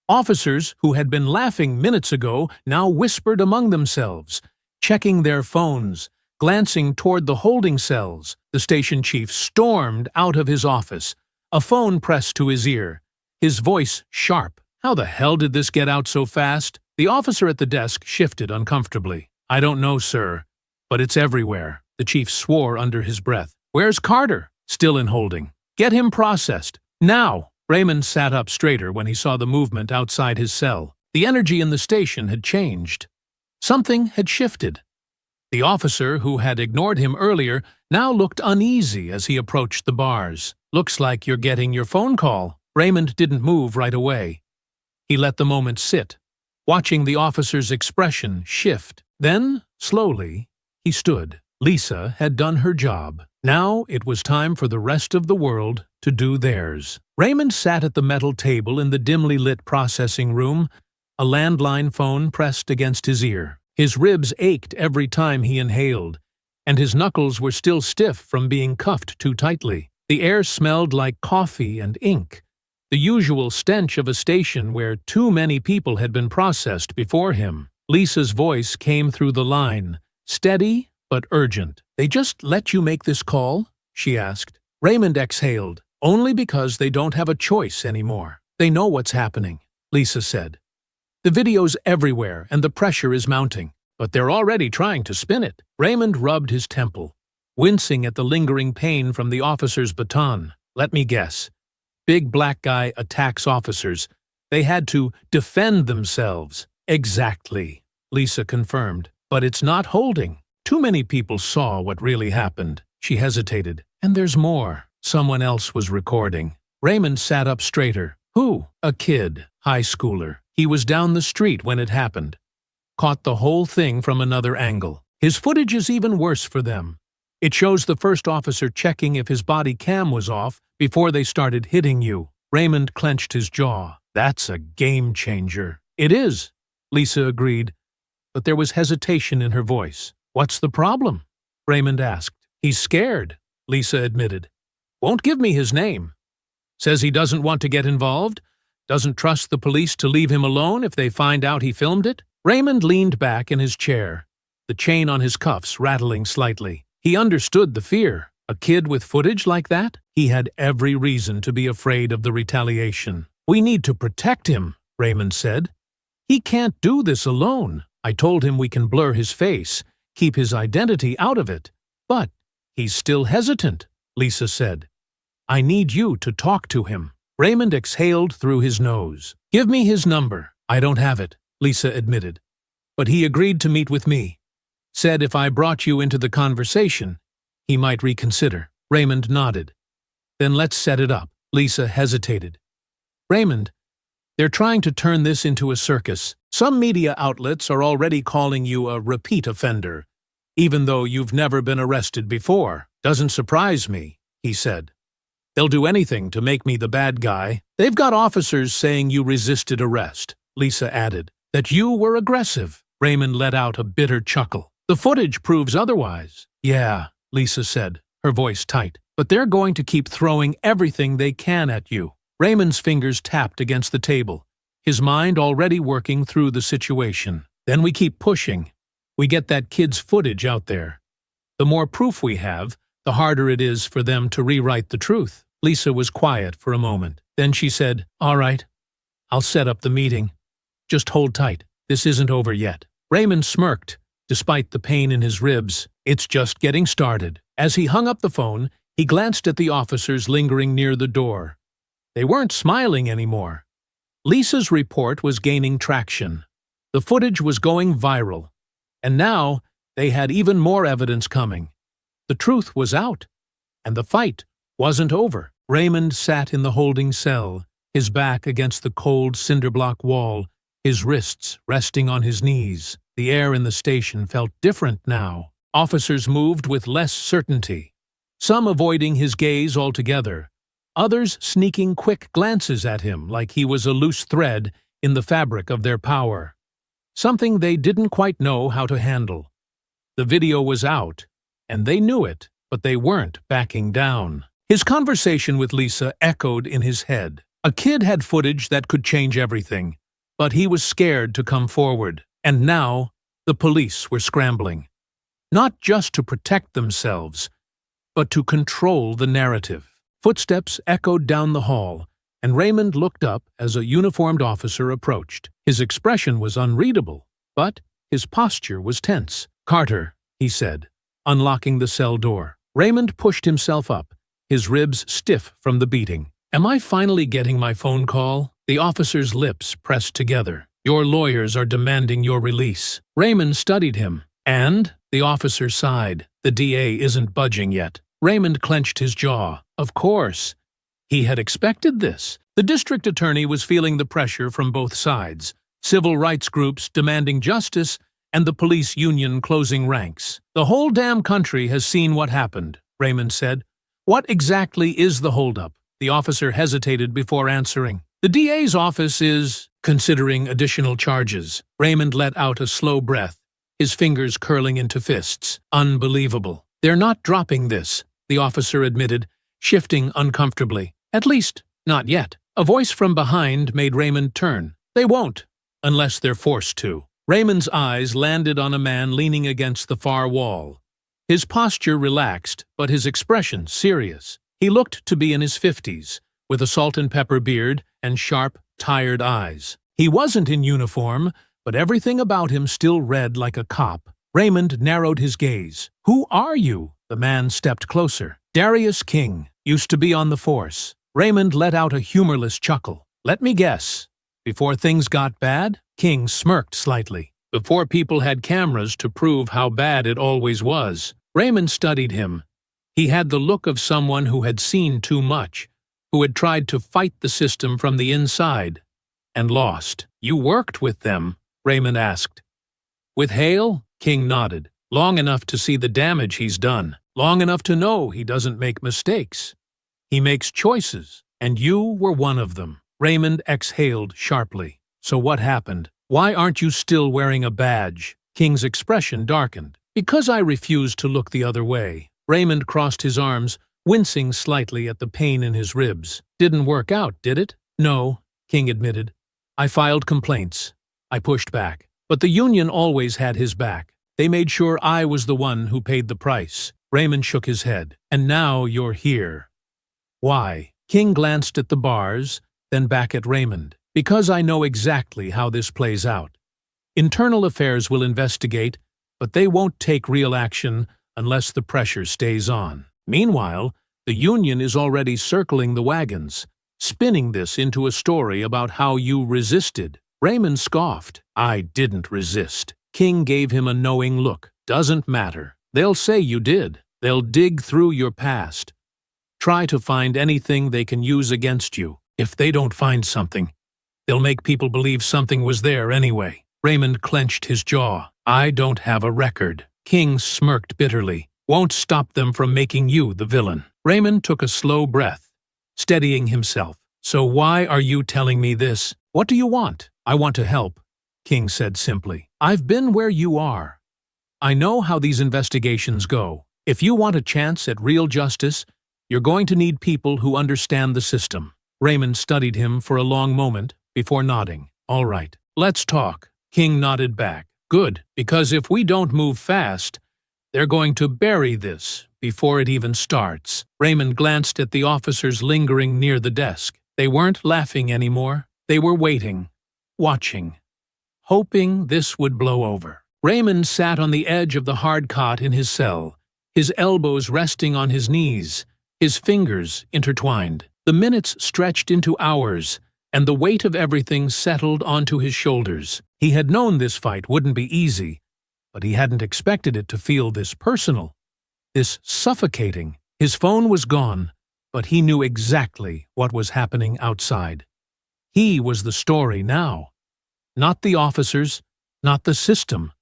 Officers who had been laughing minutes ago now whispered among themselves, checking their phones, glancing toward the holding cells. The station chief stormed out of his office, a phone pressed to his ear, his voice sharp. "How the hell did this get out so fast?" The officer at the desk shifted uncomfortably. "I don't know, sir, but it's everywhere." The chief swore under his breath. "Where's Carter?" "Still in holding." "Get him processed. Now!" Raymond sat up straighter when he saw the movement outside his cell. The energy in the station had changed. Something had shifted. The officer who had ignored him earlier now looked uneasy as he approached the bars. "Looks like you're getting your phone call." Raymond didn't move right away. He let the moment sit, watching the officer's expression shift. Then, slowly, he stood. Lisa had done her job. Now it was time for the rest of the world to do theirs. Raymond sat at the metal table in the dimly lit processing room, a landline phone pressed against his ear. His ribs ached every time he inhaled, and his knuckles were still stiff from being cuffed too tightly. The air smelled like coffee and ink, the usual stench of a station where too many people had been processed before him. Lisa's voice came through the line, steady but urgent. "They just let you make this call?" she asked. Raymond exhaled. "Only because they don't have a choice anymore. They know what's happening," Lisa said. "The video's everywhere and the pressure is mounting, but they're already trying to spin it." Raymond rubbed his temple, wincing at the lingering pain from the officer's baton. "Let me guess. Big black guy attacks officers. They had to defend themselves." "Exactly," Lisa confirmed. "But it's not holding. Too many people saw what really happened." She hesitated. "And there's more. Someone else was recording." Raymond sat up straighter. "Who?" "A kid. High schooler. He was down the street when it happened. Caught the whole thing from another angle. His footage is even worse for them. It shows the first officer checking if his body cam was off before they started hitting you." Raymond clenched his jaw. "That's a game changer." "It is," Lisa agreed, but there was hesitation in her voice. "What's the problem?" Raymond asked. "He's scared," Lisa admitted. "Won't give me his name. Says he doesn't want to get involved, doesn't trust the police to leave him alone if they find out he filmed it." Raymond leaned back in his chair, the chain on his cuffs rattling slightly. He understood the fear. A kid with footage like that? He had every reason to be afraid of the retaliation. "We need to protect him," Raymond said. "He can't do this alone. I told him we can blur his face, keep his identity out of it. But he's still hesitant," Lisa said. "I need you to talk to him." Raymond exhaled through his nose. "Give me his number." "I don't have it," Lisa admitted. "But he agreed to meet with me. Said if I brought you into the conversation, he might reconsider." Raymond nodded. "Then let's set it up." Lisa hesitated. "Raymond, they're trying to turn this into a circus. Some media outlets are already calling you a repeat offender, even though you've never been arrested before." "Doesn't surprise me," he said. "They'll do anything to make me the bad guy. They've got officers saying you resisted arrest," Lisa added. "That you were aggressive." Raymond let out a bitter chuckle. "The footage proves otherwise." "Yeah," Lisa said, her voice tight. "But they're going to keep throwing everything they can at you." Raymond's fingers tapped against the table, his mind already working through the situation. "Then we keep pushing. We get that kid's footage out there. The more proof we have, the harder it is for them to rewrite the truth." Lisa was quiet for a moment. Then she said, "All right, I'll set up the meeting. Just hold tight. This isn't over yet." Raymond smirked, despite the pain in his ribs. "It's just getting started." As he hung up the phone, he glanced at the officers lingering near the door. They weren't smiling anymore. Lisa's report was gaining traction. The footage was going viral. And now they had even more evidence coming. The truth was out, and the fight wasn't over. Raymond sat in the holding cell, his back against the cold cinder-block wall, his wrists resting on his knees. The air in the station felt different now. Officers moved with less certainty, some avoiding his gaze altogether, others sneaking quick glances at him like he was a loose thread in the fabric of their power, something they didn't quite know how to handle. The video was out, and they knew it, but they weren't backing down. His conversation with Lisa echoed in his head. A kid had footage that could change everything, but he was scared to come forward. And now, the police were scrambling. Not just to protect themselves, but to control the narrative. Footsteps echoed down the hall, and Raymond looked up as a uniformed officer approached. His expression was unreadable, but his posture was tense. "Carter," he said, unlocking the cell door. Raymond pushed himself up, his ribs stiff from the beating. "Am I finally getting my phone call?" The officer's lips pressed together. "Your lawyers are demanding your release." Raymond studied him. "And?" The officer sighed. "The DA isn't budging yet." Raymond clenched his jaw. Of course. He had expected this. The district attorney was feeling the pressure from both sides. Civil rights groups demanding justice, and the police union closing ranks. "The whole damn country has seen what happened," Raymond said. "What exactly is the holdup?" The officer hesitated before answering. "The DA's office is considering additional charges." Raymond let out a slow breath, his fingers curling into fists. "Unbelievable." "They're not dropping this," the officer admitted, shifting uncomfortably. "At least, not yet." A voice from behind made Raymond turn. "They won't, unless they're forced to." Raymond's eyes landed on a man leaning against the far wall. His posture relaxed, but his expression serious. He looked to be in his 50s, with a salt-and-pepper beard and sharp, tired eyes. He wasn't in uniform, but everything about him still read like a cop. Raymond narrowed his gaze. "Who are you?" The man stepped closer. "Darius King. Used to be on the force." Raymond let out a humorless chuckle. "Let me guess. Before things got bad?" King smirked slightly. "Before people had cameras to prove how bad it always was." Raymond studied him. He had the look of someone who had seen too much, who had tried to fight the system from the inside, and lost. "You worked with them?" Raymond asked. "With Hale?" King nodded. "Long enough to see the damage he's done. Long enough to know he doesn't make mistakes. He makes choices, and you were one of them." Raymond exhaled sharply. "So what happened? Why aren't you still wearing a badge?" King's expression darkened. "Because I refused to look the other way." Raymond crossed his arms, wincing slightly at the pain in his ribs. "Didn't work out, did it?" "No," King admitted. "I filed complaints. I pushed back. But the union always had his back. They made sure I was the one who paid the price." Raymond shook his head. "And now you're here. Why?" King glanced at the bars, then back at Raymond. "Because I know exactly how this plays out. Internal Affairs will investigate, but they won't take real action unless the pressure stays on. Meanwhile, the union is already circling the wagons. spinning this into a story about how you resisted. Raymond scoffed. I didn't resist. King gave him a knowing look. Doesn't matter. They'll say you did. They'll dig through your past. Try to find anything they can use against you. If they don't find something, they'll make people believe something was there anyway. Raymond clenched his jaw. I don't have a record. King smirked bitterly. Won't stop them from making you the villain. Raymond took a slow breath, steadying himself. So why are you telling me this? What do you want? I want to help, King said simply. I've been where you are. I know how these investigations go. If you want a chance at real justice, you're going to need people who understand the system. Raymond studied him for a long moment before nodding. All right, let's talk. King nodded back. Good, because if we don't move fast, they're going to bury this before it even starts. Raymond glanced at the officers lingering near the desk. They weren't laughing anymore. They were waiting, watching, hoping this would blow over. Raymond sat on the edge of the hard cot in his cell, his elbows resting on his knees, his fingers intertwined. The minutes stretched into hours, and the weight of everything settled onto his shoulders. He had known this fight wouldn't be easy, but he hadn't expected it to feel this personal, this suffocating. His phone was gone, but he knew exactly what was happening outside. He was the story now. Not the officers, not the system,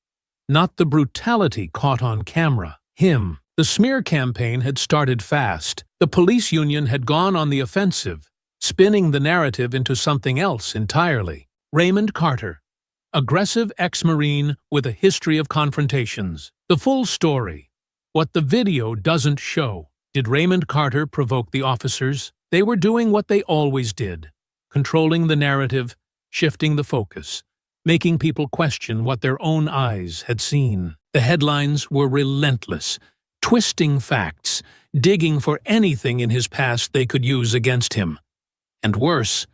not the brutality caught on camera. Him. The smear campaign had started fast. The police union had gone on the offensive, spinning the narrative into something else entirely. Raymond Carter, aggressive ex-Marine with a history of confrontations. The full story. What the video doesn't show. Did Raymond Carter provoke the officers? They were doing what they always did, controlling the narrative, shifting the focus, making people question what their own eyes had seen. The headlines were relentless, twisting facts, digging for anything in his past they could use against him. And worse,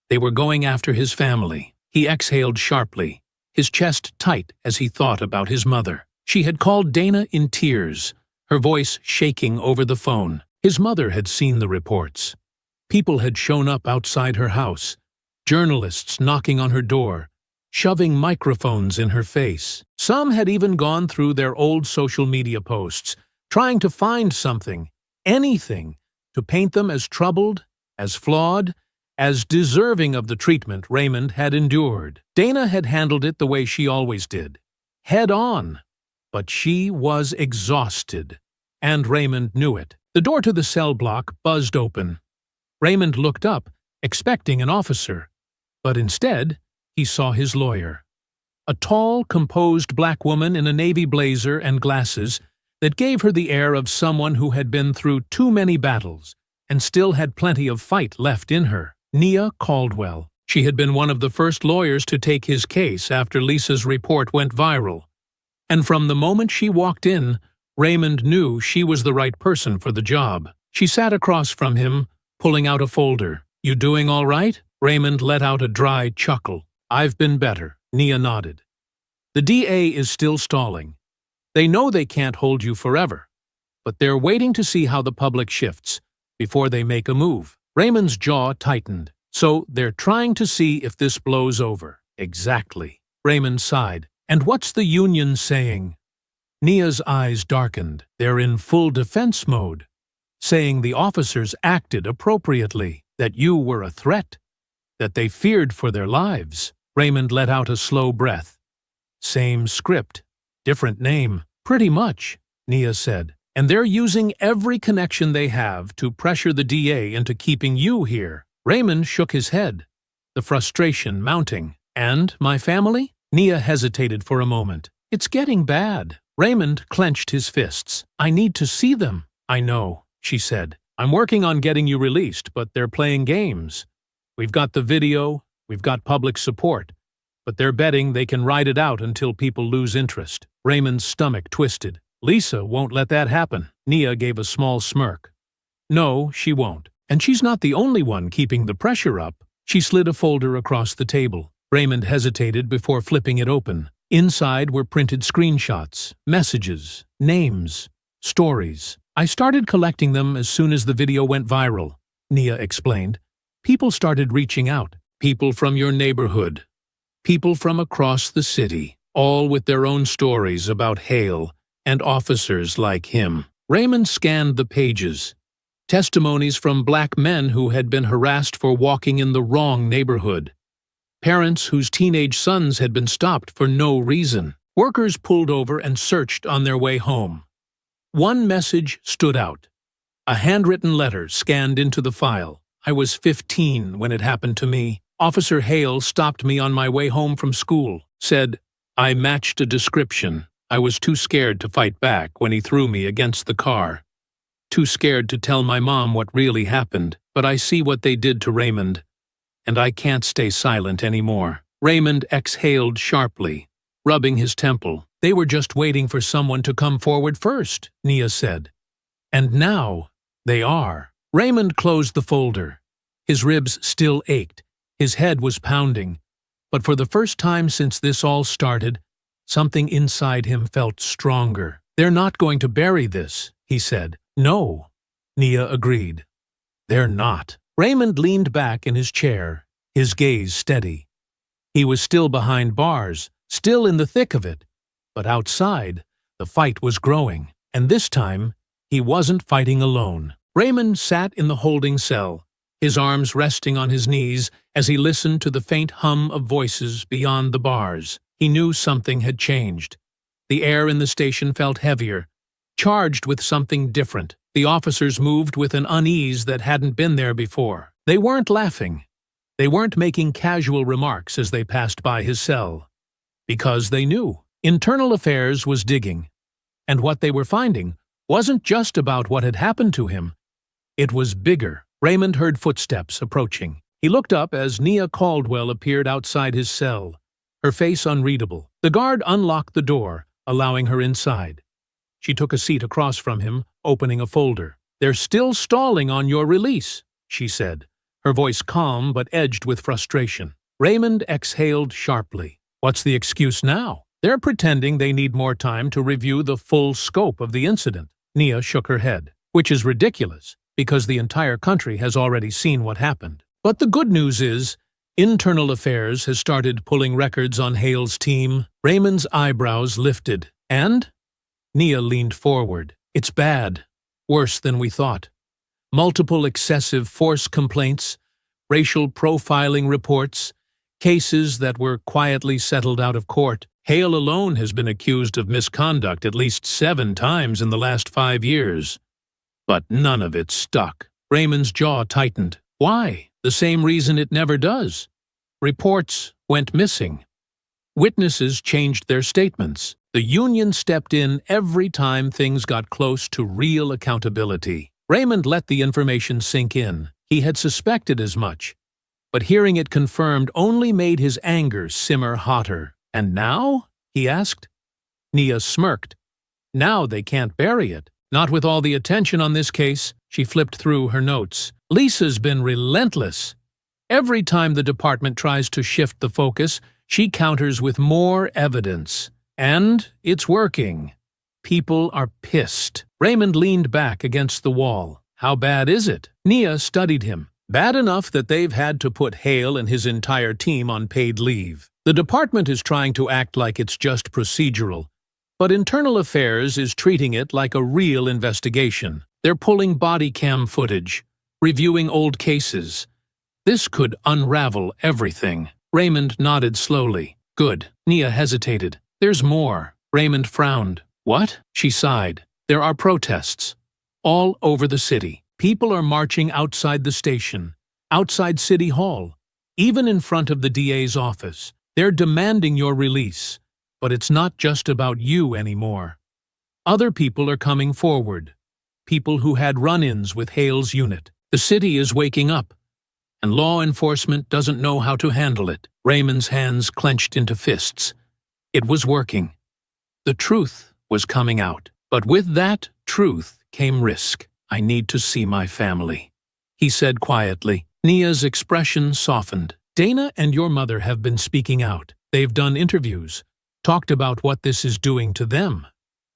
they were going after his family. He exhaled sharply, his chest tight as he thought about his mother. She had called Dana in tears, her voice shaking over the phone. His mother had seen the reports. People had shown up outside her house, journalists knocking on her door, shoving microphones in her face. Some had even gone through their old social media posts, trying to find something, anything, to paint them as troubled, as flawed, as deserving of the treatment Raymond had endured. Dana had handled it the way she always did, head on. But she was exhausted, and Raymond knew it. The door to the cell block buzzed open. Raymond looked up, expecting an officer, but instead he saw his lawyer. A tall, composed black woman in a navy blazer and glasses that gave her the air of someone who had been through too many battles and still had plenty of fight left in her. Nia Caldwell. She had been one of the first lawyers to take his case after Lisa's report went viral. And from the moment she walked in, Raymond knew she was the right person for the job. She sat across from him, pulling out a folder. You doing all right? Raymond let out a dry chuckle. I've been better. Nia nodded. The DA is still stalling. They know they can't hold you forever, but they're waiting to see how the public shifts before they make a move. Raymond's jaw tightened. So they're trying to see if this blows over. Exactly. Raymond sighed. And what's the union saying? Nia's eyes darkened. They're in full defense mode, saying the officers acted appropriately, that you were a threat, that they feared for their lives. Raymond let out a slow breath. Same script, different name. Pretty much, Nia said. And they're using every connection they have to pressure the DA into keeping you here. Raymond shook his head, the frustration mounting. And my family? Nia hesitated for a moment. It's getting bad. Raymond clenched his fists. I need to see them. I know, she said. I'm working on getting you released, but they're playing games. We've got the video, we've got public support, but they're betting they can ride it out until people lose interest. Raymond's stomach twisted. Lisa won't let that happen. Nia gave a small smirk. No, she won't. And she's not the only one keeping the pressure up. She slid a folder across the table. Raymond hesitated before flipping it open. Inside were printed screenshots, messages, names, stories. I started collecting them as soon as the video went viral, Nia explained. People started reaching out. People from your neighborhood. People from across the city, all with their own stories about Hale and officers like him. Raymond scanned the pages. Testimonies from black men who had been harassed for walking in the wrong neighborhood. Parents whose teenage sons had been stopped for no reason. Workers pulled over and searched on their way home. One message stood out. A handwritten letter scanned into the file. I was 15 when it happened to me. Officer Hale stopped me on my way home from school. Said, I matched a description. I was too scared to fight back when he threw me against the car. Too scared to tell my mom what really happened, but I see what they did to Raymond, and I can't stay silent anymore. Raymond exhaled sharply, rubbing his temple. They were just waiting for someone to come forward first, Nia said. And now they are. Raymond closed the folder. His ribs still ached. His head was pounding. But for the first time since this all started, something inside him felt stronger. They're not going to bury this, he said. No, Nia agreed. They're not. Raymond leaned back in his chair, his gaze steady. He was still behind bars, still in the thick of it. But outside, the fight was growing, and this time, he wasn't fighting alone. Raymond sat in the holding cell, his arms resting on his knees as he listened to the faint hum of voices beyond the bars. He knew something had changed. The air in the station felt heavier, charged with something different. The officers moved with an unease that hadn't been there before. They weren't laughing. They weren't making casual remarks as they passed by his cell. Because they knew. Internal Affairs was digging. And what they were finding wasn't just about what had happened to him. It was bigger. Raymond heard footsteps approaching. He looked up as Nia Caldwell appeared outside his cell, her face unreadable. The guard unlocked the door, allowing her inside. She took a seat across from him, opening a folder. They're still stalling on your release, she said, her voice calm but edged with frustration. Raymond exhaled sharply. What's the excuse now? They're pretending they need more time to review the full scope of the incident. Nia shook her head, which is ridiculous, because the entire country has already seen what happened. But the good news is, Internal Affairs has started pulling records on Hale's team. Raymond's eyebrows lifted. And? Nia leaned forward. It's bad. Worse than we thought. Multiple excessive force complaints, racial profiling reports, cases that were quietly settled out of court. Hale alone has been accused of misconduct at least 7 times in the last 5 years. But none of it stuck. Raymond's jaw tightened. Why? The same reason it never does. Reports went missing. Witnesses changed their statements. The union stepped in every time things got close to real accountability. Raymond let the information sink in. He had suspected as much. But hearing it confirmed only made his anger simmer hotter. And now? He asked. Nia smirked. Now they can't bury it. Not with all the attention on this case. She flipped through her notes. Lisa's been relentless. Every time the department tries to shift the focus, she counters with more evidence. And it's working. People are pissed. Raymond leaned back against the wall. How bad is it? Nia studied him. Bad enough that they've had to put Hale and his entire team on paid leave. The department is trying to act like it's just procedural, but Internal Affairs is treating it like a real investigation. They're pulling body cam footage, reviewing old cases. This could unravel everything. Raymond nodded slowly. Good. Nia hesitated. There's more. Raymond frowned. What? She sighed. There are protests. All over the city. People are marching outside the station, outside City Hall, even in front of the DA's office. They're demanding your release. But it's not just about you anymore. Other people are coming forward. People who had run-ins with Hale's unit. The city is waking up, and law enforcement doesn't know how to handle it. Raymond's hands clenched into fists. It was working. The truth was coming out. But with that truth came risk. I need to see my family, he said quietly. Nia's expression softened. Dana and your mother have been speaking out. They've done interviews, talked about what this is doing to them.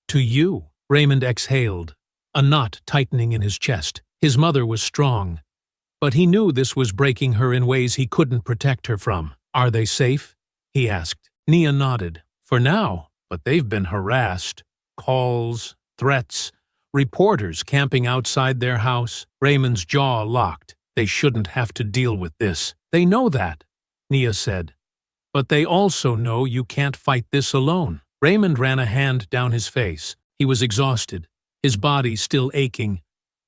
To you. Raymond exhaled, a knot tightening in his chest. His mother was strong. But he knew this was breaking her in ways he couldn't protect her from. "Are they safe?" he asked. Nia nodded. "For now, but they've been harassed. Calls, threats, reporters camping outside their house." Raymond's jaw locked. "They shouldn't have to deal with this." "They know that," Nia said. "But they also know you can't fight this alone." Raymond ran a hand down his face. He was exhausted, his body still aching,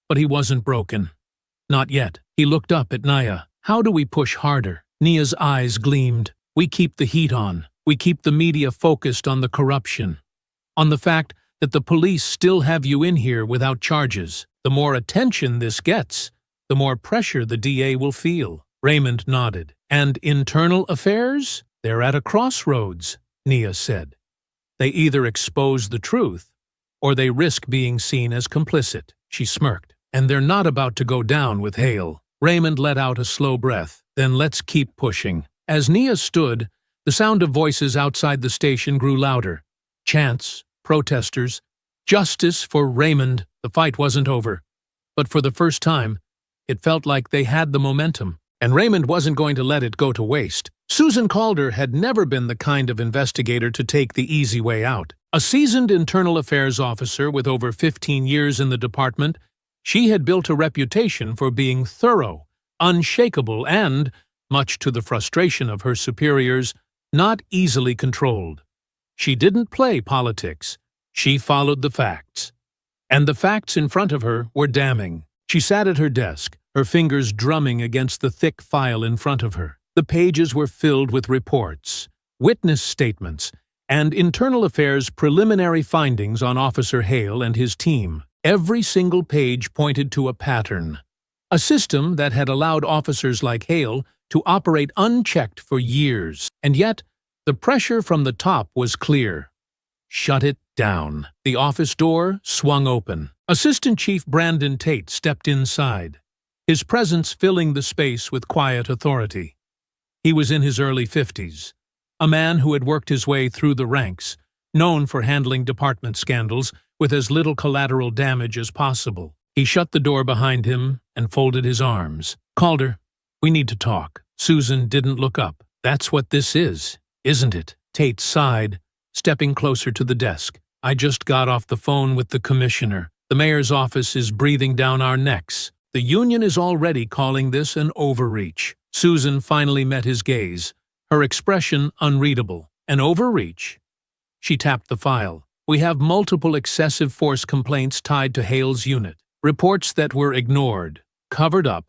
but he wasn't broken. Not yet. He looked up at Nia. "How do we push harder?" Nia's eyes gleamed. "We keep the heat on. We keep the media focused on the corruption, on the fact that the police still have you in here without charges. The more attention this gets, the more pressure the DA will feel." Raymond nodded. "And internal affairs? They're at a crossroads," Nia said. "They either expose the truth, or they risk being seen as complicit." She smirked. "And they're not about to go down with Hale." Raymond let out a slow breath. "Then let's keep pushing." As Nia stood, the sound of voices outside the station grew louder. Chants, protesters, justice for Raymond. The fight wasn't over. But for the first time, it felt like they had the momentum, and Raymond wasn't going to let it go to waste. Susan Calder had never been the kind of investigator to take the easy way out. A seasoned internal affairs officer with over 15 years in the department, she had built a reputation for being thorough, unshakable, and, much to the frustration of her superiors, not easily controlled. She didn't play politics. She followed the facts. And the facts in front of her were damning. She sat at her desk, her fingers drumming against the thick file in front of her. The pages were filled with reports, witness statements, and internal affairs preliminary findings on Officer Hale and his team. Every single page pointed to a pattern, a system that had allowed officers like Hale to operate unchecked for years. And yet, the pressure from the top was clear. Shut it down. The office door swung open. Assistant Chief Brandon Tate stepped inside, his presence filling the space with quiet authority. He was in his early 50s, a man who had worked his way through the ranks, known for handling department scandals with as little collateral damage as possible. He shut the door behind him and folded his arms. "Calder, we need to talk." Susan didn't look up. "That's what this is, isn't it?" Tate sighed, stepping closer to the desk. "I just got off the phone with the commissioner. The mayor's office is breathing down our necks. The union is already calling this an overreach." Susan finally met his gaze, her expression unreadable. "An overreach?" She tapped the file. "We have multiple excessive force complaints tied to Hale's unit. Reports that were ignored, covered up,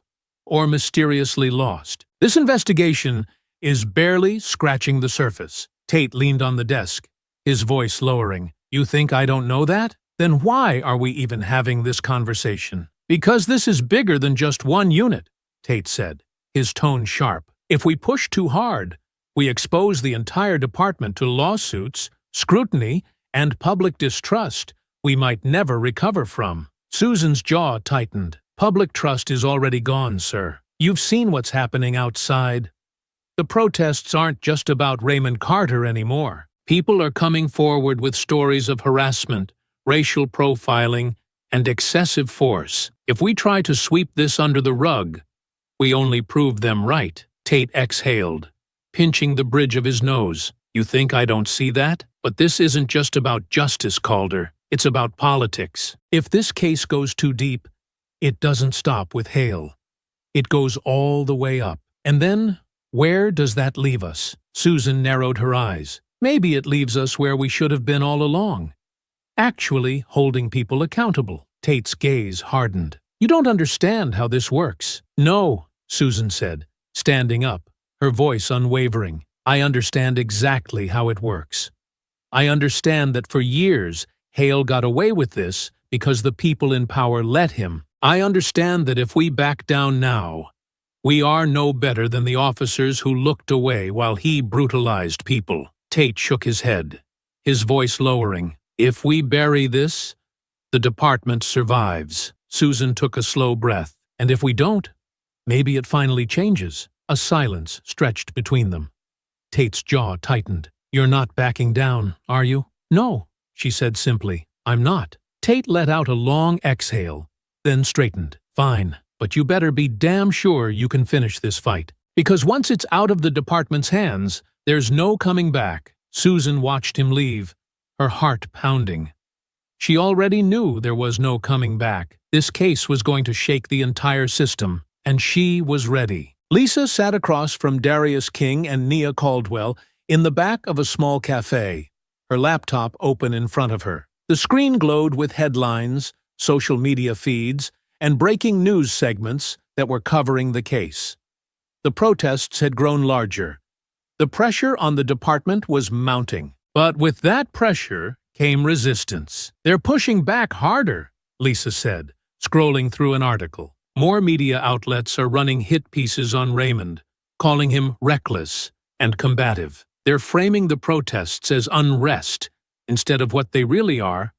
or mysteriously lost. This investigation is barely scratching the surface." Tate leaned on the desk, his voice lowering. "You think I don't know that? Then why are we even having this conversation?" "Because this is bigger than just one unit," Tate said, his tone sharp. "If we push too hard, we expose the entire department to lawsuits, scrutiny, and public distrust we might never recover from." Susan's jaw tightened. "Public trust is already gone, sir. You've seen what's happening outside. The protests aren't just about Raymond Carter anymore. People are coming forward with stories of harassment, racial profiling, and excessive force. If we try to sweep this under the rug, we only prove them right." Tate exhaled, pinching the bridge of his nose. "You think I don't see that? But this isn't just about justice, Calder. It's about politics. If this case goes too deep, it doesn't stop with Hale. It goes all the way up. And then, where does that leave us?" Susan narrowed her eyes. "Maybe it leaves us where we should have been all along. Actually holding people accountable." Tate's gaze hardened. "You don't understand how this works." "No," Susan said, standing up, her voice unwavering. "I understand exactly how it works. I understand that for years, Hale got away with this because the people in power let him. I understand that if we back down now, we are no better than the officers who looked away while he brutalized people." Tate shook his head, his voice lowering. "If we bury this, the department survives." Susan took a slow breath. "And if we don't, maybe it finally changes." A silence stretched between them. Tate's jaw tightened. "You're not backing down, are you?" "No," she said simply. "I'm not." Tate let out a long exhale, then straightened. "Fine, but you better be damn sure you can finish this fight. Because once it's out of the department's hands, there's no coming back." Susan watched him leave, her heart pounding. She already knew there was no coming back. This case was going to shake the entire system, and she was ready. Lisa sat across from Darius King and Nia Caldwell in the back of a small cafe, her laptop open in front of her. The screen glowed with headlines, social media feeds, and breaking news segments that were covering the case. The protests had grown larger. The pressure on the department was mounting. But with that pressure came resistance. "They're pushing back harder," Lisa said, scrolling through an article. More media outlets are running hit pieces on Raymond, calling him reckless and combative. They're framing the protests as unrest instead of what they really are,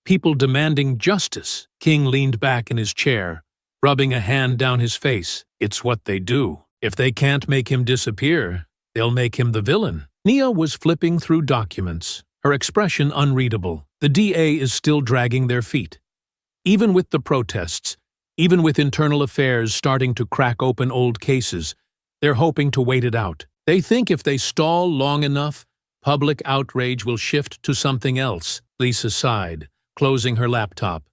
people demanding justice. King leaned back in his chair, rubbing a hand down his face. "It's what they do. If they can't make him disappear, they'll make him the villain." Nia was flipping through documents, her expression unreadable. The DA is still dragging their feet. Even with the protests, even with internal affairs starting to crack open old cases, they're hoping to wait it out. They think if they stall long enough, public outrage will shift to something else. Lisa sighed, closing her laptop.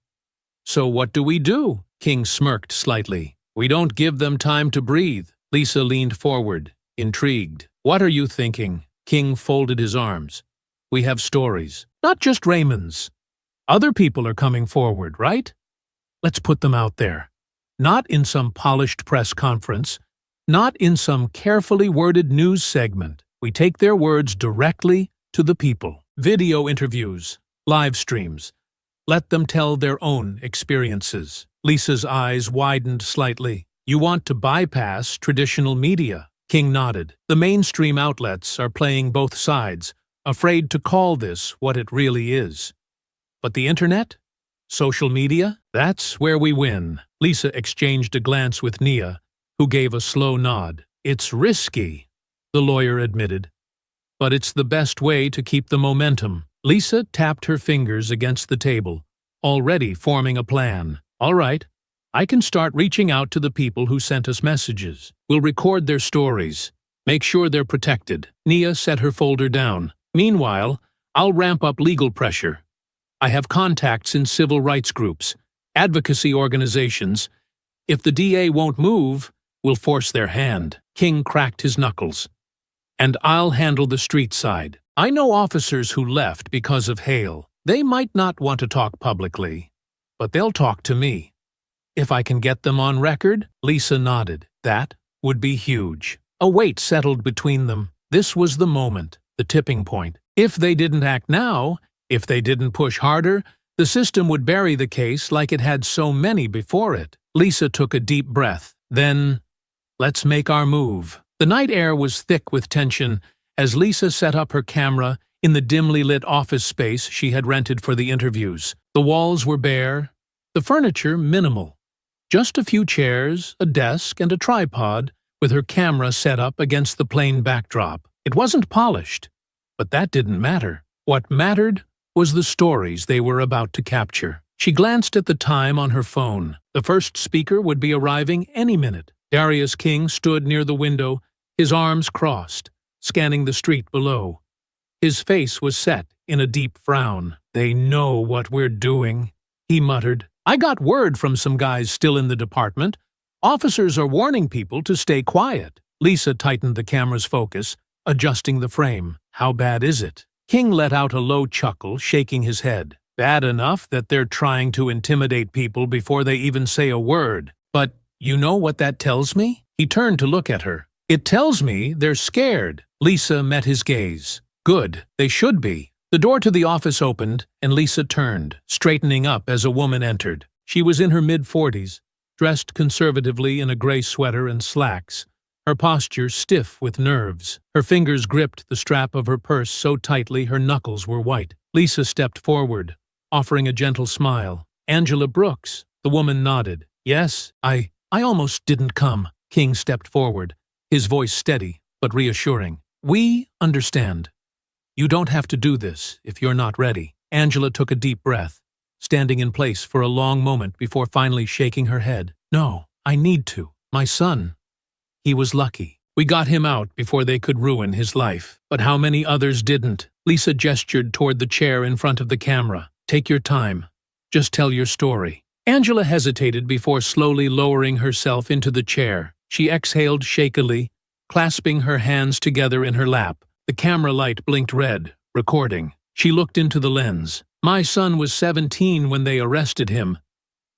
"So what do we do?" King smirked slightly. "We don't give them time to breathe." Lisa leaned forward, intrigued. "What are you thinking?" King folded his arms. "We have stories. Not just Raymond's. Other people are coming forward, right? Let's put them out there. Not in some polished press conference, not in some carefully worded news segment. We take their words directly to the people. Video interviews, live streams. Let them tell their own experiences." Lisa's eyes widened slightly. "You want to bypass traditional media?" King nodded. "The mainstream outlets are playing both sides, afraid to call this what it really is. But the internet? Social media? That's where we win." Lisa exchanged a glance with Nia, who gave a slow nod. "It's risky," the lawyer admitted, "but it's the best way to keep the momentum." Lisa tapped her fingers against the table, already forming a plan. "All right. I can start reaching out to the people who sent us messages. We'll record their stories. Make sure they're protected." Nia set her folder down. "Meanwhile, I'll ramp up legal pressure. I have contacts in civil rights groups, advocacy organizations. If the DA won't move, we'll force their hand." King cracked his knuckles. "And I'll handle the street side. I know officers who left because of Hale. They might not want to talk publicly, but they'll talk to me. If I can get them on record." Lisa nodded. "That would be huge." A weight settled between them. This was the moment, the tipping point. If they didn't act now, if they didn't push harder, the system would bury the case like it had so many before it. Lisa took a deep breath. Then, "Let's make our move." The night air was thick with tension as Lisa set up her camera in the dimly lit office space she had rented for the interviews. The walls were bare, the furniture minimal. Just a few chairs, a desk, and a tripod, with her camera set up against the plain backdrop. It wasn't polished, but that didn't matter. What mattered was the stories they were about to capture. She glanced at the time on her phone. The first speaker would be arriving any minute. Darius King stood near the window, his arms crossed, scanning the street below. His face was set in a deep frown. "They know what we're doing," he muttered. "I got word from some guys still in the department. Officers are warning people to stay quiet." Lisa tightened the camera's focus, adjusting the frame. "How bad is it?" King let out a low chuckle, shaking his head. "Bad enough that they're trying to intimidate people before they even say a word. But you know what that tells me?" He turned to look at her. "It tells me they're scared." Lisa met his gaze. "Good. They should be." The door to the office opened, and Lisa turned, straightening up as a woman entered. She was in her mid-40s, dressed conservatively in a gray sweater and slacks, her posture stiff with nerves. Her fingers gripped the strap of her purse so tightly her knuckles were white. Lisa stepped forward, offering a gentle smile. "Angela Brooks." The woman nodded. "Yes, I almost didn't come." King stepped forward, his voice steady but reassuring. "We understand. You don't have to do this if you're not ready." Angela took a deep breath, standing in place for a long moment before finally shaking her head. "No, I need to. My son. He was lucky. We got him out before they could ruin his life. But how many others didn't? Lisa gestured toward the chair in front of the camera. Take your time. Just tell your story. Angela hesitated before slowly lowering herself into the chair. She exhaled shakily, clasping her hands together in her lap. The camera light blinked red, recording. She looked into the lens. My son was 17 when they arrested him.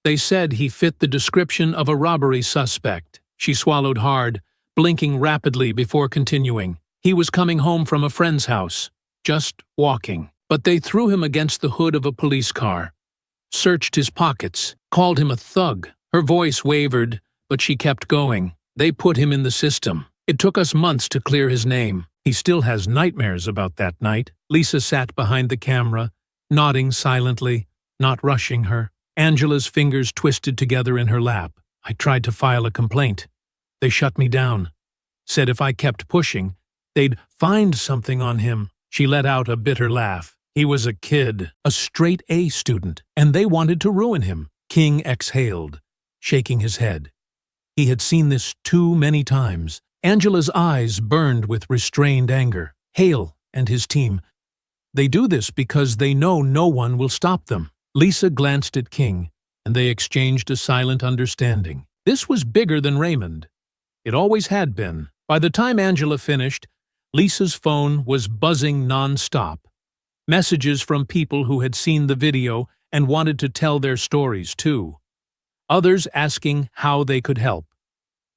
They said he fit the description of a robbery suspect. She swallowed hard, blinking rapidly before continuing. He was coming home from a friend's house, just walking. But they threw him against the hood of a police car, searched his pockets, called him a thug. Her voice wavered, but she kept going. They put him in the system. It took us months to clear his name. He still has nightmares about that night. Lisa sat behind the camera, nodding silently, not rushing her. Angela's fingers twisted together in her lap. I tried to file a complaint. They shut me down. Said if I kept pushing, they'd find something on him. She let out a bitter laugh. He was a kid, a straight A student, and they wanted to ruin him. King exhaled, shaking his head. He had seen this too many times. Angela's eyes burned with restrained anger. Hale and his team. They do this because they know no one will stop them. Lisa glanced at King, and they exchanged a silent understanding. This was bigger than Raymond. It always had been. By the time Angela finished, Lisa's phone was buzzing non-stop. Messages from people who had seen the video and wanted to tell their stories too. Others asking how they could help.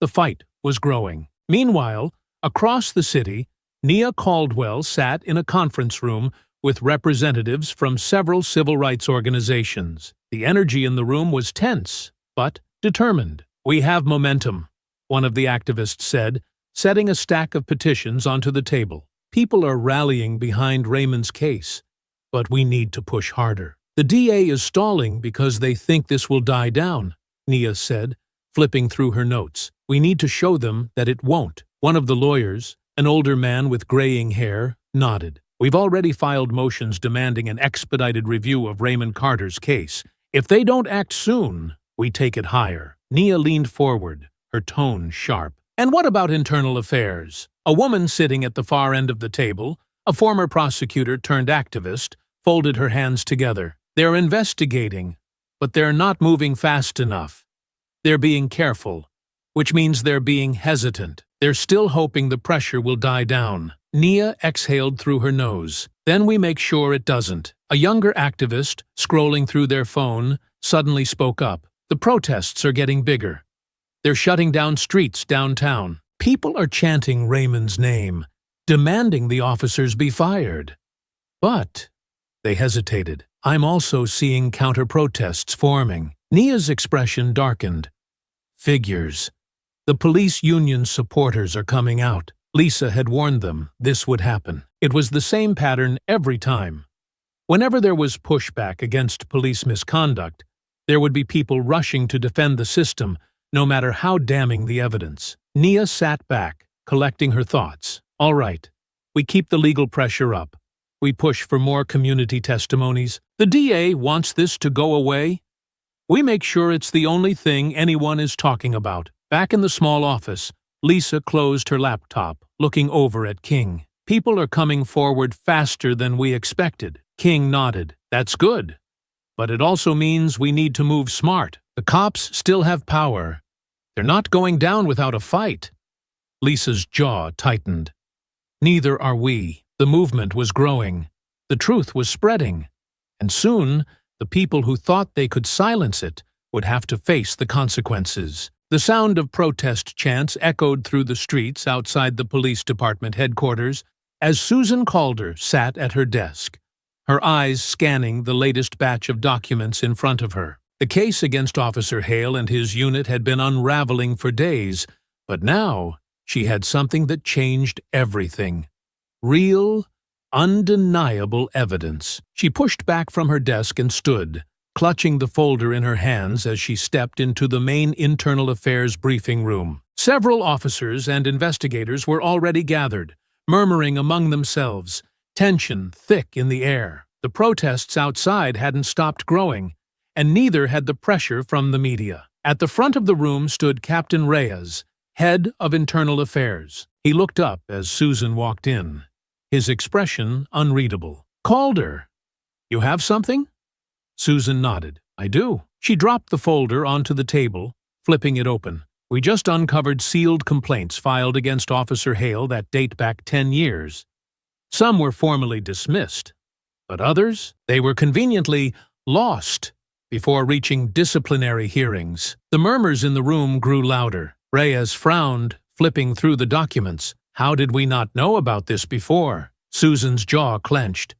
The fight was growing. Meanwhile, across the city, Nia Caldwell sat in a conference room with representatives from several civil rights organizations. The energy in the room was tense, but determined. We have momentum, one of the activists said, setting a stack of petitions onto the table. People are rallying behind Raymond's case, but we need to push harder. The DA is stalling because they think this will die down, Nia said, flipping through her notes. We need to show them that it won't. One of the lawyers, an older man with graying hair, nodded. We've already filed motions demanding an expedited review of Raymond Carter's case. If they don't act soon, we take it higher. Nia leaned forward, her tone sharp. And what about internal affairs? A woman sitting at the far end of the table, a former prosecutor turned activist, folded her hands together. They're investigating, but they're not moving fast enough. They're being careful, which means they're being hesitant. They're still hoping the pressure will die down. Nia exhaled through her nose. Then we make sure it doesn't. A younger activist, scrolling through their phone, suddenly spoke up. The protests are getting bigger. They're shutting down streets downtown. People are chanting Raymond's name, demanding the officers be fired. But they hesitated. I'm also seeing counter-protests forming. Nia's expression darkened. Figures. The police union supporters are coming out. Lisa had warned them this would happen. It was the same pattern every time. Whenever there was pushback against police misconduct, there would be people rushing to defend the system, no matter how damning the evidence. Nia sat back, collecting her thoughts. All right, we keep the legal pressure up. We push for more community testimonies. The DA wants this to go away. We make sure it's the only thing anyone is talking about. Back in the small office, Lisa closed her laptop, looking over at King. People are coming forward faster than we expected. King nodded. That's good. But it also means we need to move smart. The cops still have power. They're not going down without a fight. Lisa's jaw tightened. Neither are we. The movement was growing. The truth was spreading. And soon, the people who thought they could silence it would have to face the consequences. The sound of protest chants echoed through the streets outside the police department headquarters as Susan Calder sat at her desk, her eyes scanning the latest batch of documents in front of her. The case against Officer Hale and his unit had been unraveling for days, but now she had something that changed everything. Real, undeniable evidence. She pushed back from her desk and stood, clutching the folder in her hands as she stepped into the main internal affairs briefing room. Several officers and investigators were already gathered, murmuring among themselves, tension thick in the air. The protests outside hadn't stopped growing, and neither had the pressure from the media. At the front of the room stood Captain Reyes, head of internal affairs. He looked up as Susan walked in, his expression unreadable. "Calder, you have something?" Susan nodded. "I do." She dropped the folder onto the table, flipping it open. "We just uncovered sealed complaints filed against Officer Hale that date back 10 years. Some were formally dismissed, but others, they were conveniently lost before reaching disciplinary hearings." The murmurs in the room grew louder. Reyes frowned, flipping through the documents. "How did we not know about this before?" Susan's jaw clenched.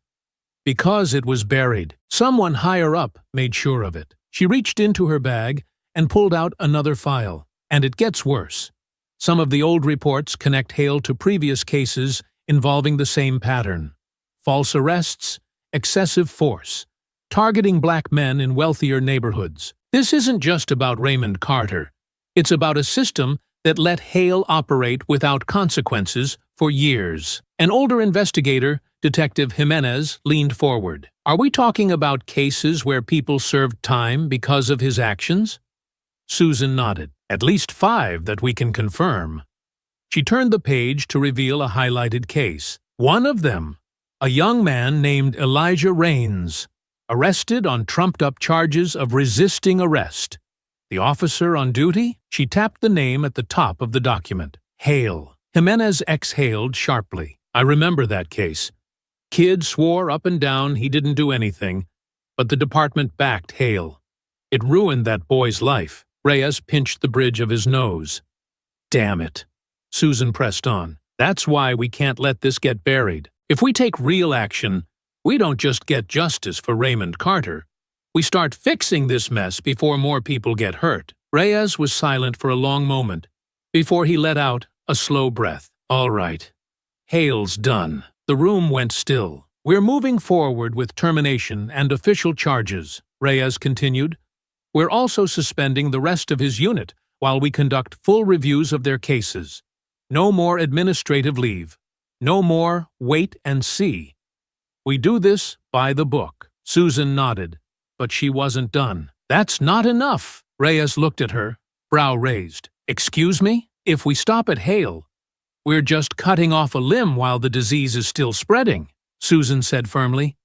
"Because it was buried. Someone higher up made sure of it." She reached into her bag and pulled out another file. And it gets worse. Some of the old reports connect Hale to previous cases involving the same pattern: false arrests, excessive force, targeting black men in wealthier neighborhoods. This isn't just about Raymond Carter. It's about a system that let Hale operate without consequences for years. An older investigator, Detective Jimenez, leaned forward. "Are we talking about cases where people served time because of his actions?" Susan nodded. "At least 5 that we can confirm." She turned the page to reveal a highlighted case. One of them, a young man named Elijah Raines, arrested on trumped-up charges of resisting arrest. The officer on duty? She tapped the name at the top of the document. Hale. Jimenez exhaled sharply. "I remember that case. Kid swore up and down he didn't do anything, but the department backed Hale. It ruined that boy's life." Reyes pinched the bridge of his nose. "Damn it." Susan pressed on. "That's why we can't let this get buried. If we take real action, we don't just get justice for Raymond Carter. We start fixing this mess before more people get hurt." Reyes was silent for a long moment, before he let out a slow breath. "All right. Hale's done." The room went still. "We're moving forward with termination and official charges," Reyes continued. "We're also suspending the rest of his unit while we conduct full reviews of their cases. No more administrative leave. No more wait and see. We do this by the book." Susan nodded, but she wasn't done. "That's not enough." Reyes looked at her, brow raised. "Excuse me? If we stop at Hale, we're just cutting off a limb while the disease is still spreading," Susan said firmly.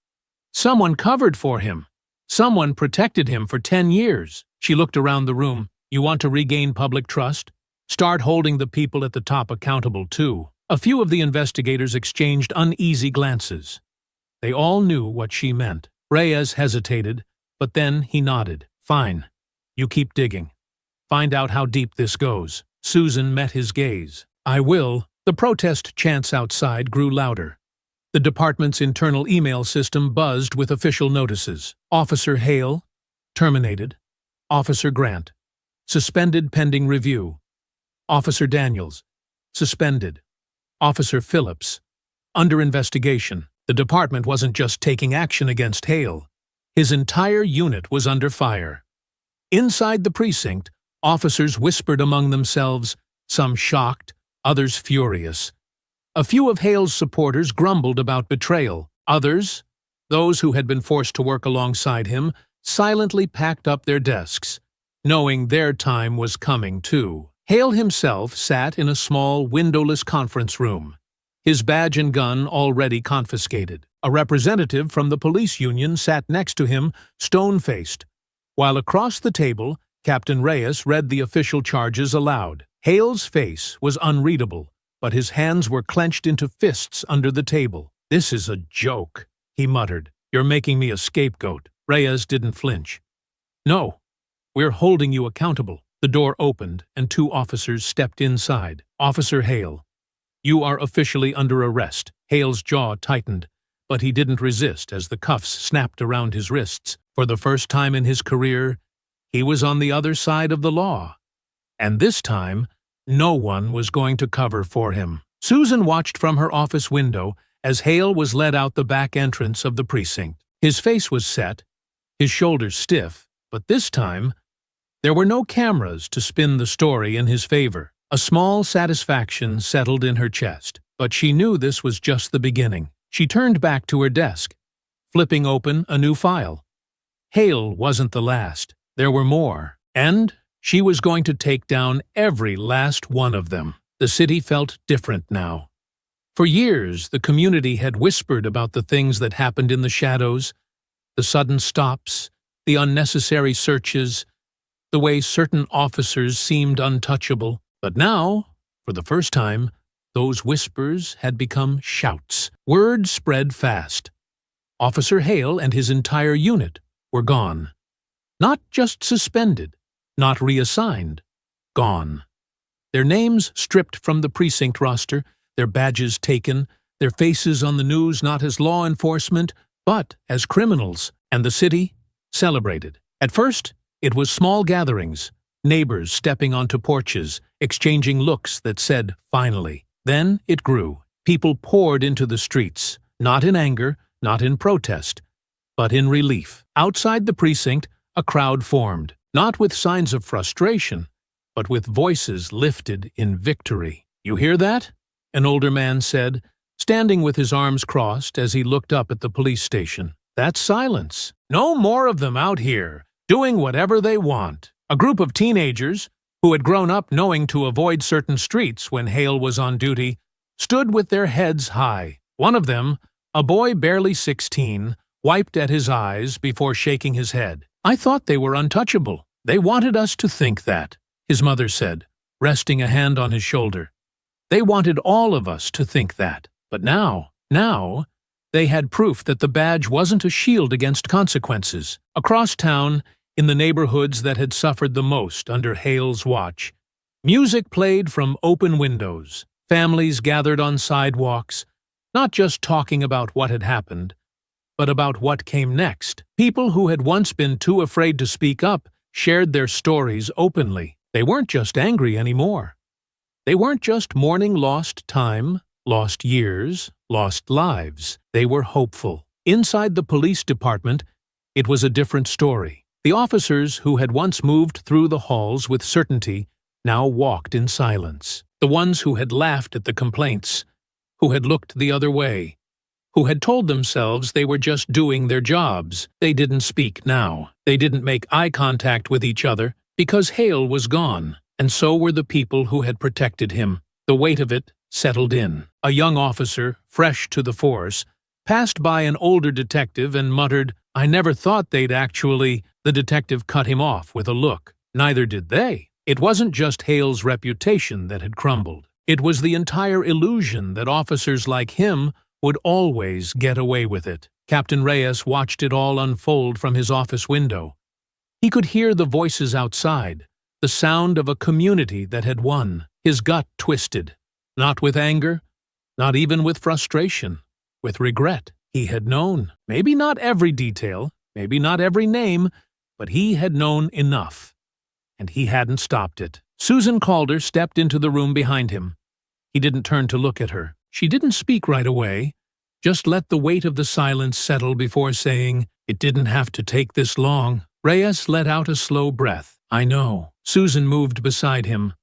"Someone covered for him. Someone protected him for 10 years. She looked around the room. "You want to regain public trust? Start holding the people at the top accountable, too." A few of the investigators exchanged uneasy glances. They all knew what she meant. Reyes hesitated, but then he nodded. "Fine. You keep digging. Find out how deep this goes." Susan met his gaze. "I will." The protest chants outside grew louder. The department's internal email system buzzed with official notices. Officer Hale, terminated. Officer Grant, suspended pending review. Officer Daniels, suspended. Officer Phillips, under investigation. The department wasn't just taking action against Hale. His entire unit was under fire. Inside the precinct, officers whispered among themselves, some shocked, others furious. A few of Hale's supporters grumbled about betrayal. Others, those who had been forced to work alongside him, silently packed up their desks, knowing their time was coming too. Hale himself sat in a small, windowless conference room, his badge and gun already confiscated. A representative from the police union sat next to him, stone-faced, while across the table, Captain Reyes read the official charges aloud. Hale's face was unreadable, but his hands were clenched into fists under the table. "This is a joke," he muttered. "You're making me a scapegoat." Reyes didn't flinch. "No, we're holding you accountable." The door opened, and 2 officers stepped inside. "Officer Hale, you are officially under arrest." Hale's jaw tightened, but he didn't resist as the cuffs snapped around his wrists. For the first time in his career, he was on the other side of the law. And this time, no one was going to cover for him. Susan watched from her office window as Hale was led out the back entrance of the precinct. His face was set, his shoulders stiff, but this time, there were no cameras to spin the story in his favor. A small satisfaction settled in her chest, but she knew this was just the beginning. She turned back to her desk, flipping open a new file. Hale wasn't the last. There were more, and She was going to take down every last one of them. The city felt different now. For years, the community had whispered about the things that happened in the shadows, the sudden stops, the unnecessary searches, the way certain officers seemed untouchable. But now, for the first time, those whispers had become shouts. Word spread fast. Officer Hale and his entire unit were gone. Not just suspended, not reassigned, gone. Their names stripped from the precinct roster, their badges taken, their faces on the news not as law enforcement, but as criminals, and the city celebrated. At first, it was small gatherings, neighbors stepping onto porches, exchanging looks that said, "Finally." Then it grew. People poured into the streets, not in anger, not in protest, but in relief. Outside the precinct, a crowd formed, not with signs of frustration, but with voices lifted in victory. "You hear that?" an older man said, standing with his arms crossed as he looked up at the police station. "That's silence. No more of them out here, doing whatever they want." A group of teenagers, who had grown up knowing to avoid certain streets when Hale was on duty, stood with their heads high. One of them, a boy barely 16, wiped at his eyes before shaking his head. "I thought they were untouchable. They wanted us to think that," his mother said, resting a hand on his shoulder. "They wanted all of us to think that. But now, they had proof that the badge wasn't a shield against consequences." Across town, in the neighborhoods that had suffered the most under Hale's watch, music played from open windows. Families gathered on sidewalks, not just talking about what had happened, but about what came next. People who had once been too afraid to speak up shared their stories openly. They weren't just angry anymore. They weren't just mourning lost time, lost years, lost lives. They were hopeful. Inside the police department, it was a different story. The officers who had once moved through the halls with certainty now walked in silence. The ones who had laughed at the complaints, who had looked the other way, who had told themselves they were just doing their jobs, they didn't speak now. They didn't make eye contact with each other because Hale was gone, and so were the people who had protected him. The weight of it settled in. A young officer, fresh to the force, passed by an older detective and muttered, "I never thought they'd actually—" The detective cut him off with a look. Neither did they. It wasn't just Hale's reputation that had crumbled. It was the entire illusion that officers like him would always get away with it. Captain Reyes watched it all unfold from his office window. He could hear the voices outside, the sound of a community that had won. His gut twisted. Not with anger, not even with frustration, with regret. He had known. Maybe not every detail, maybe not every name, but he had known enough. And he hadn't stopped it. Susan Calder stepped into the room behind him. He didn't turn to look at her. She didn't speak right away, just let the weight of the silence settle before saying, "It didn't have to take this long." Reyes let out a slow breath. "I know." Susan moved beside him,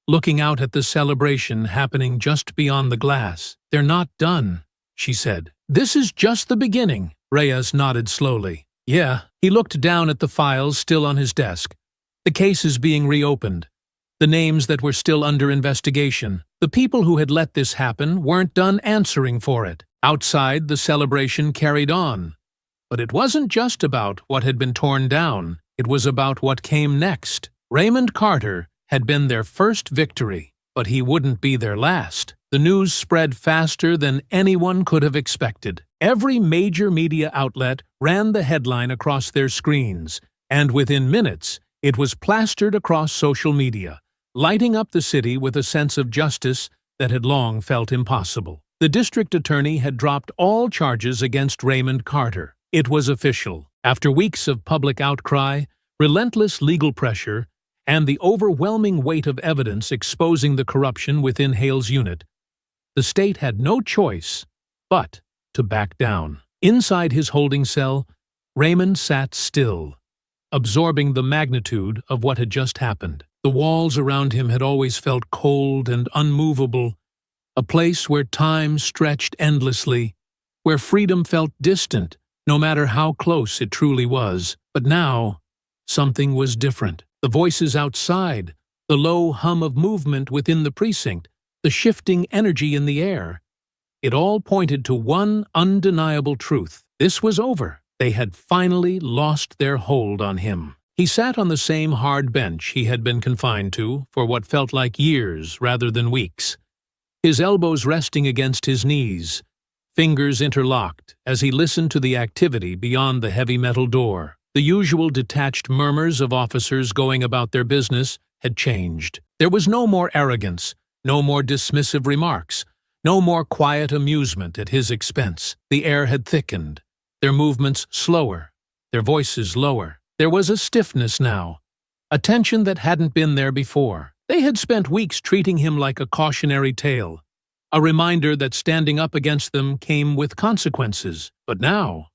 looking out at the celebration happening just beyond the glass. "They're not done," she said. "This is just the beginning." Reyes nodded slowly. "Yeah." He looked down at the files still on his desk. The cases being reopened. The names that were still under investigation. The people who had let this happen weren't done answering for it. Outside, the celebration carried on. But it wasn't just about what had been torn down. It was about what came next. Raymond Carter had been their first victory, but he wouldn't be their last. The news spread faster than anyone could have expected. Every major media outlet ran the headline across their screens, and within minutes, it was plastered across social media, lighting up the city with a sense of justice that had long felt impossible. The district attorney had dropped all charges against Raymond Carter. It was official. After weeks of public outcry, relentless legal pressure, and the overwhelming weight of evidence exposing the corruption within Hale's unit, the state had no choice but to back down. Inside his holding cell, Raymond sat still, absorbing the magnitude of what had just happened. The walls around him had always felt cold and unmovable, a place where time stretched endlessly, where freedom felt distant, no matter how close it truly was. But now, something was different. The voices outside, the low hum of movement within the precinct, the shifting energy in the air. It all pointed to one undeniable truth. This was over. They had finally lost their hold on him. He sat on the same hard bench he had been confined to for what felt like years rather than weeks, his elbows resting against his knees, fingers interlocked as he listened to the activity beyond the heavy metal door. The usual detached murmurs of officers going about their business had changed. There was no more arrogance, no more dismissive remarks, no more quiet amusement at his expense. The air had thickened, their movements slower, their voices lower. There was a stiffness now, a tension that hadn't been there before. They had spent weeks treating him like a cautionary tale, a reminder that standing up against them came with consequences. But now,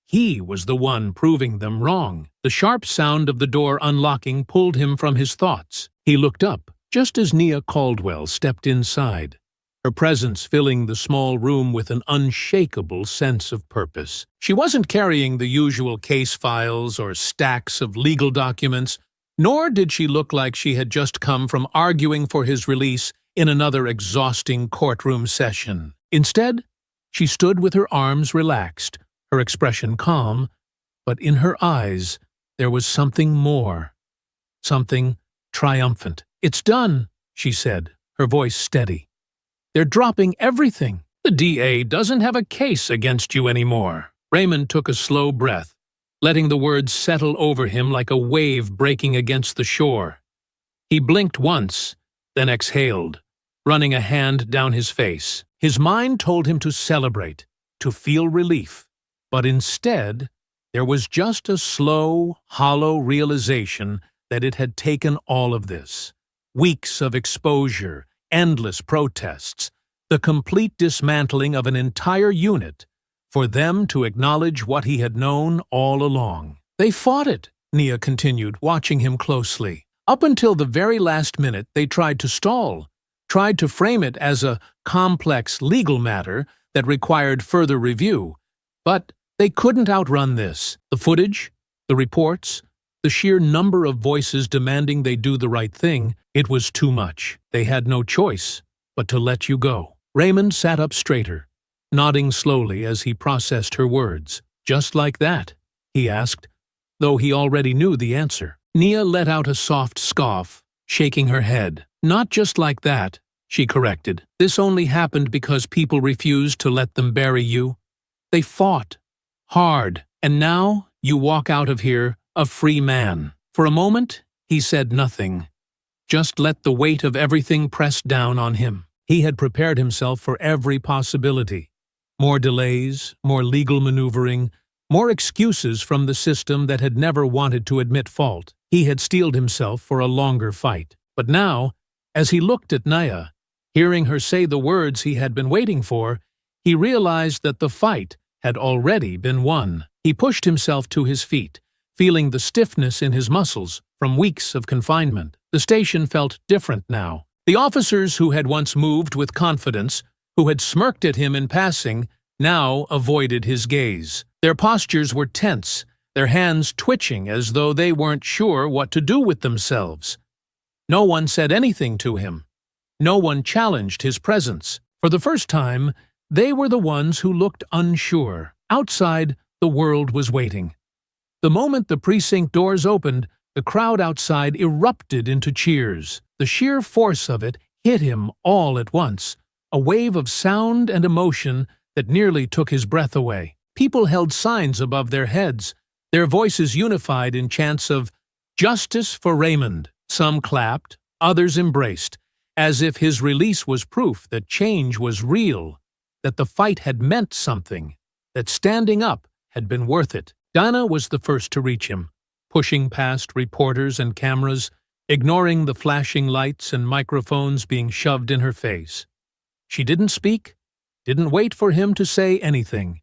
he was the one proving them wrong. The sharp sound of the door unlocking pulled him from his thoughts. He looked up, just as Nia Caldwell stepped inside, her presence filling the small room with an unshakable sense of purpose. She wasn't carrying the usual case files or stacks of legal documents, nor did she look like she had just come from arguing for his release in another exhausting courtroom session. Instead, she stood with her arms relaxed, her expression calm, but in her eyes there was something more, something triumphant. "It's done," she said, her voice steady. "They're dropping everything. The DA doesn't have a case against you anymore." Raymond took a slow breath, letting the words settle over him like a wave breaking against the shore. He blinked once, then exhaled, running a hand down his face. His mind told him to celebrate, to feel relief. But instead, there was just a slow, hollow realization that it had taken all of this. Weeks of exposure, endless protests, the complete dismantling of an entire unit, for them to acknowledge what he had known all along. "They fought it," Nia continued, watching him closely. "Up until the very last minute, they tried to stall, tried to frame it as a complex legal matter that required further review. But they couldn't outrun this. The footage, the reports, the sheer number of voices demanding they do the right thing, it was too much. They had no choice but to let you go." Raymond sat up straighter, nodding slowly as he processed her words. "Just like that?" he asked, though he already knew the answer. Nia let out a soft scoff, shaking her head. "Not just like that," she corrected. "This only happened because people refused to let them bury you. They fought hard, and now you walk out of here a free man." For a moment, he said nothing, just let the weight of everything press down on him. He had prepared himself for every possibility. More delays, more legal maneuvering, more excuses from the system that had never wanted to admit fault. He had steeled himself for a longer fight. But now, as he looked at Nia, hearing her say the words he had been waiting for, he realized that the fight had already been won. He pushed himself to his feet, feeling the stiffness in his muscles from weeks of confinement. The station felt different now. The officers who had once moved with confidence, who had smirked at him in passing, now avoided his gaze. Their postures were tense, their hands twitching as though they weren't sure what to do with themselves. No one said anything to him. No one challenged his presence. For the first time, they were the ones who looked unsure. Outside, the world was waiting. The moment the precinct doors opened, the crowd outside erupted into cheers. The sheer force of it hit him all at once, a wave of sound and emotion that nearly took his breath away. People held signs above their heads, their voices unified in chants of "Justice for Raymond." Some clapped, others embraced, as if his release was proof that change was real, that the fight had meant something, that standing up had been worth it. Dinah was the first to reach him, pushing past reporters and cameras, ignoring the flashing lights and microphones being shoved in her face. She didn't speak, didn't wait for him to say anything.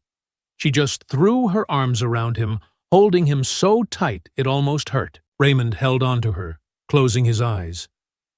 She just threw her arms around him, holding him so tight it almost hurt. Raymond held on to her, closing his eyes,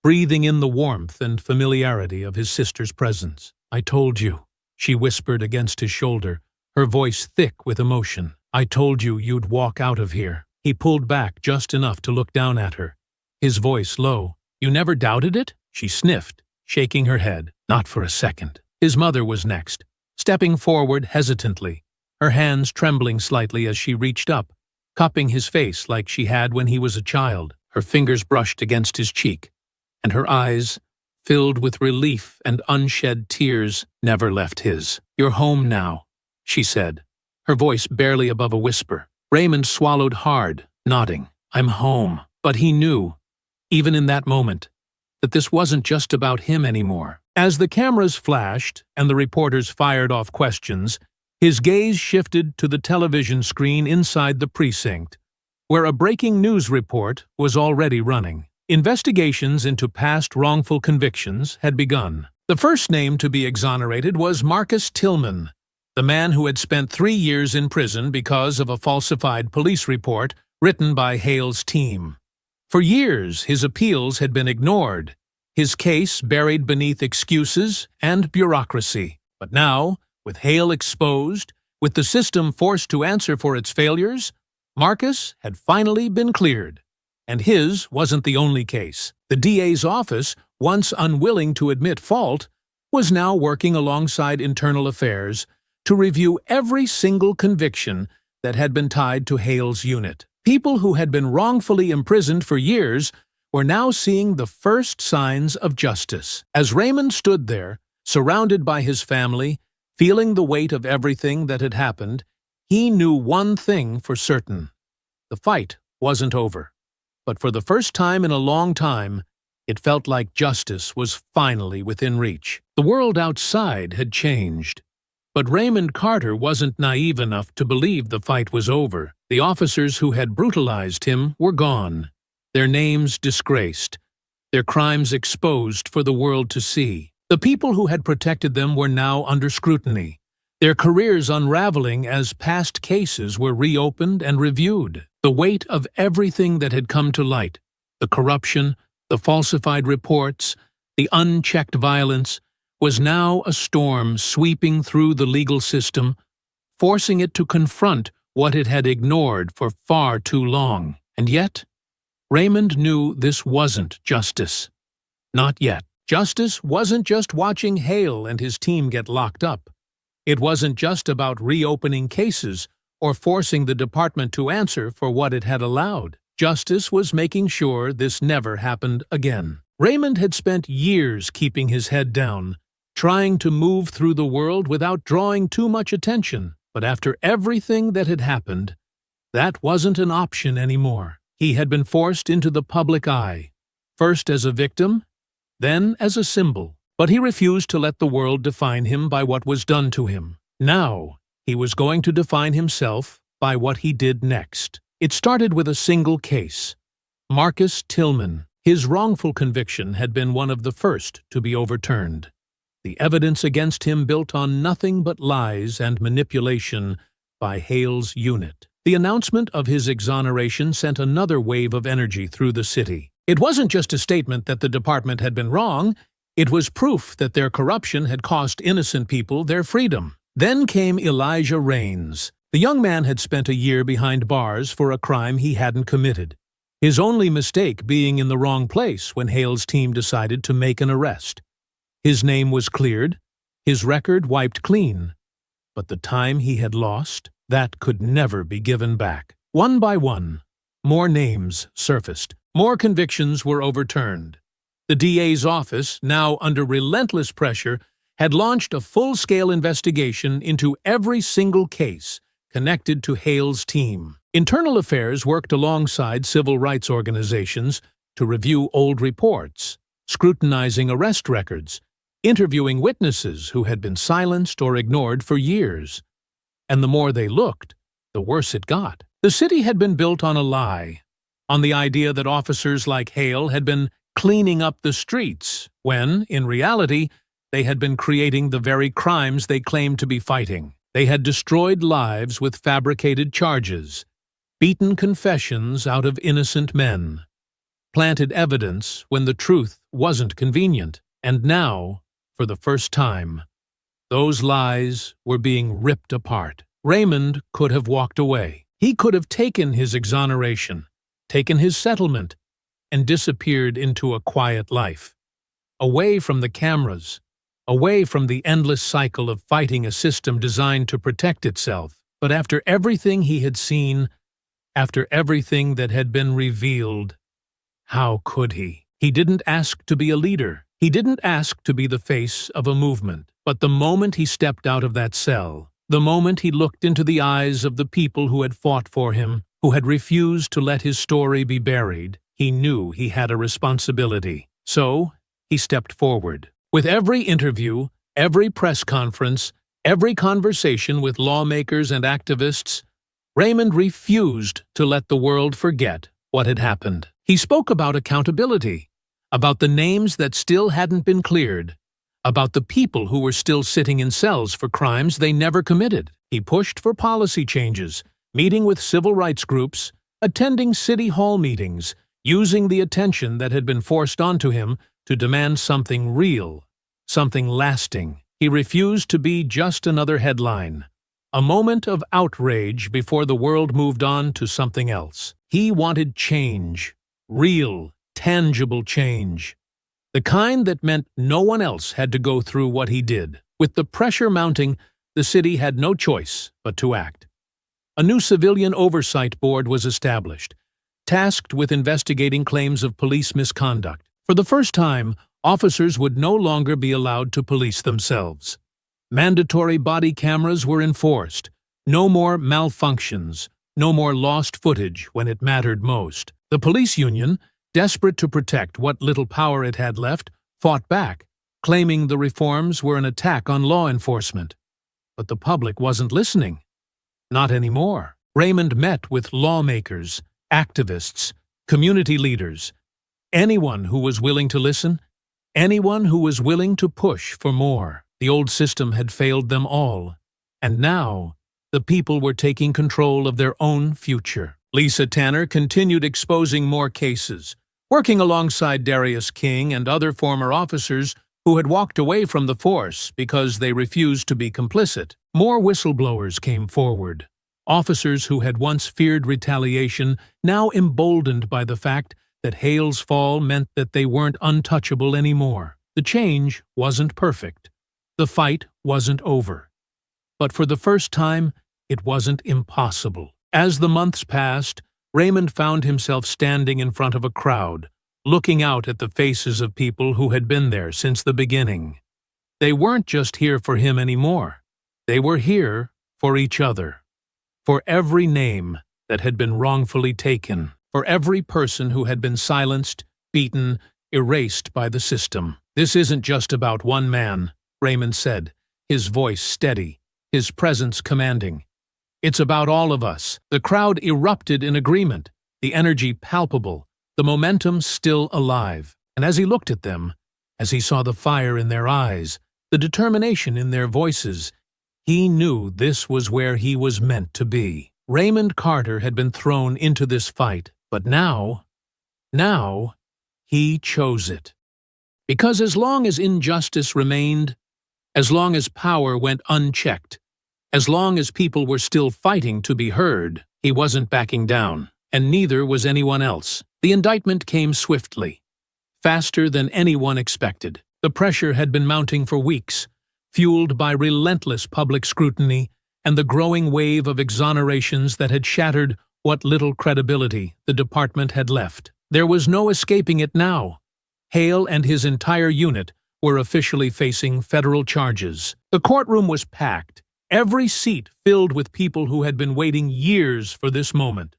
breathing in the warmth and familiarity of his sister's presence. "I told you," she whispered against his shoulder, her voice thick with emotion. "I told you you'd walk out of here." He pulled back just enough to look down at her, his voice low. "You never doubted it?" She sniffed, shaking her head. "Not for a second." His mother was next, stepping forward hesitantly, her hands trembling slightly as she reached up, cupping his face like she had when he was a child. Her fingers brushed against his cheek, and her eyes, filled with relief and unshed tears, never left his. "You're home now," she said, her voice barely above a whisper. Raymond swallowed hard, nodding. "I'm home." But he knew, even in that moment, that this wasn't just about him anymore. As the cameras flashed and the reporters fired off questions, his gaze shifted to the television screen inside the precinct, where a breaking news report was already running. Investigations into past wrongful convictions had begun. The first name to be exonerated was Marcus Tillman, the man who had spent 3 years in prison because of a falsified police report written by Hale's team. For years, his appeals had been ignored, his case buried beneath excuses and bureaucracy. But now, with Hale exposed, with the system forced to answer for its failures, Marcus had finally been cleared. And his wasn't the only case. The DA's office, once unwilling to admit fault, was now working alongside Internal Affairs to review every single conviction that had been tied to Hale's unit. People who had been wrongfully imprisoned for years were now seeing the first signs of justice. As Raymond stood there, surrounded by his family, feeling the weight of everything that had happened, he knew one thing for certain. The fight wasn't over. But for the first time in a long time, it felt like justice was finally within reach. The world outside had changed. But Raymond Carter wasn't naive enough to believe the fight was over. The officers who had brutalized him were gone, their names disgraced, their crimes exposed for the world to see. The people who had protected them were now under scrutiny, their careers unraveling as past cases were reopened and reviewed. The weight of everything that had come to light, the corruption, the falsified reports, the unchecked violence, was now a storm sweeping through the legal system, forcing it to confront what it had ignored for far too long. And yet, Raymond knew this wasn't justice. Not yet. Justice wasn't just watching Hale and his team get locked up. It wasn't just about reopening cases or forcing the department to answer for what it had allowed. Justice was making sure this never happened again. Raymond had spent years keeping his head down, trying to move through the world without drawing too much attention. But after everything that had happened, that wasn't an option anymore. He had been forced into the public eye, first as a victim, then as a symbol. But he refused to let the world define him by what was done to him. Now, he was going to define himself by what he did next. It started with a single case. Marcus Tillman. His wrongful conviction had been one of the first to be overturned. The evidence against him built on nothing but lies and manipulation by Hale's unit. The announcement of his exoneration sent another wave of energy through the city. It wasn't just a statement that the department had been wrong, it was proof that their corruption had cost innocent people their freedom. Then came Elijah Raines. The young man had spent a year behind bars for a crime he hadn't committed, his only mistake being in the wrong place when Hale's team decided to make an arrest. His name was cleared, his record wiped clean, but the time he had lost, that could never be given back. One by one, more names surfaced, more convictions were overturned. The DA's office, now under relentless pressure, had launched a full-scale investigation into every single case connected to Hale's team. Internal Affairs worked alongside civil rights organizations to review old reports, scrutinizing arrest records, interviewing witnesses who had been silenced or ignored for years. And the more they looked, the worse it got. The city had been built on a lie, on the idea that officers like Hale had been cleaning up the streets, when, in reality, they had been creating the very crimes they claimed to be fighting. They had destroyed lives with fabricated charges, beaten confessions out of innocent men, planted evidence when the truth wasn't convenient. And now, for the first time, those lies were being ripped apart. Raymond could have walked away. He could have taken his exoneration, taken his settlement, and disappeared into a quiet life, away from the cameras, away from the endless cycle of fighting a system designed to protect itself. But after everything he had seen, after everything that had been revealed, how could he? He didn't ask to be a leader. He didn't ask to be the face of a movement. But the moment he stepped out of that cell, the moment he looked into the eyes of the people who had fought for him, who had refused to let his story be buried, he knew he had a responsibility. So, he stepped forward. With every interview, every press conference, every conversation with lawmakers and activists, Raymond refused to let the world forget what had happened. He spoke about accountability, about the names that still hadn't been cleared, about the people who were still sitting in cells for crimes they never committed. He pushed for policy changes, meeting with civil rights groups, attending city hall meetings, using the attention that had been forced onto him to demand something real, something lasting. He refused to be just another headline, a moment of outrage before the world moved on to something else. He wanted change, real, tangible change, the kind that meant no one else had to go through what he did. With the pressure mounting, the city had no choice but to act. A new civilian oversight board was established, tasked with investigating claims of police misconduct. For the first time, officers would no longer be allowed to police themselves. Mandatory body cameras were enforced. No more malfunctions, no more lost footage when it mattered most. The police union, desperate to protect what little power it had left, fought back, claiming the reforms were an attack on law enforcement. But the public wasn't listening. Not anymore. Raymond met with lawmakers, activists, community leaders, anyone who was willing to listen, anyone who was willing to push for more. The old system had failed them all, and now the people were taking control of their own future. Lisa Tanner continued exposing more cases, working alongside Darius King and other former officers who had walked away from the force because they refused to be complicit. More whistleblowers came forward. Officers who had once feared retaliation, now emboldened by the fact that Hale's fall meant that they weren't untouchable anymore. The change wasn't perfect. The fight wasn't over. But for the first time, it wasn't impossible. As the months passed, Raymond found himself standing in front of a crowd, looking out at the faces of people who had been there since the beginning. They weren't just here for him anymore. They were here for each other. For every name that had been wrongfully taken, for every person who had been silenced, beaten, erased by the system. "This isn't just about one man," Raymond said, his voice steady, his presence commanding. "It's about all of us." The crowd erupted in agreement, the energy palpable, the momentum still alive. And as he looked at them, as he saw the fire in their eyes, the determination in their voices, he knew this was where he was meant to be. Raymond Carter had been thrown into this fight, but now, he chose it. Because as long as injustice remained, as long as power went unchecked, as long as people were still fighting to be heard, he wasn't backing down, and neither was anyone else. The indictment came swiftly, faster than anyone expected. The pressure had been mounting for weeks, fueled by relentless public scrutiny and the growing wave of exonerations that had shattered what little credibility the department had left. There was no escaping it now. Hale and his entire unit were officially facing federal charges. The courtroom was packed, every seat filled with people who had been waiting years for this moment.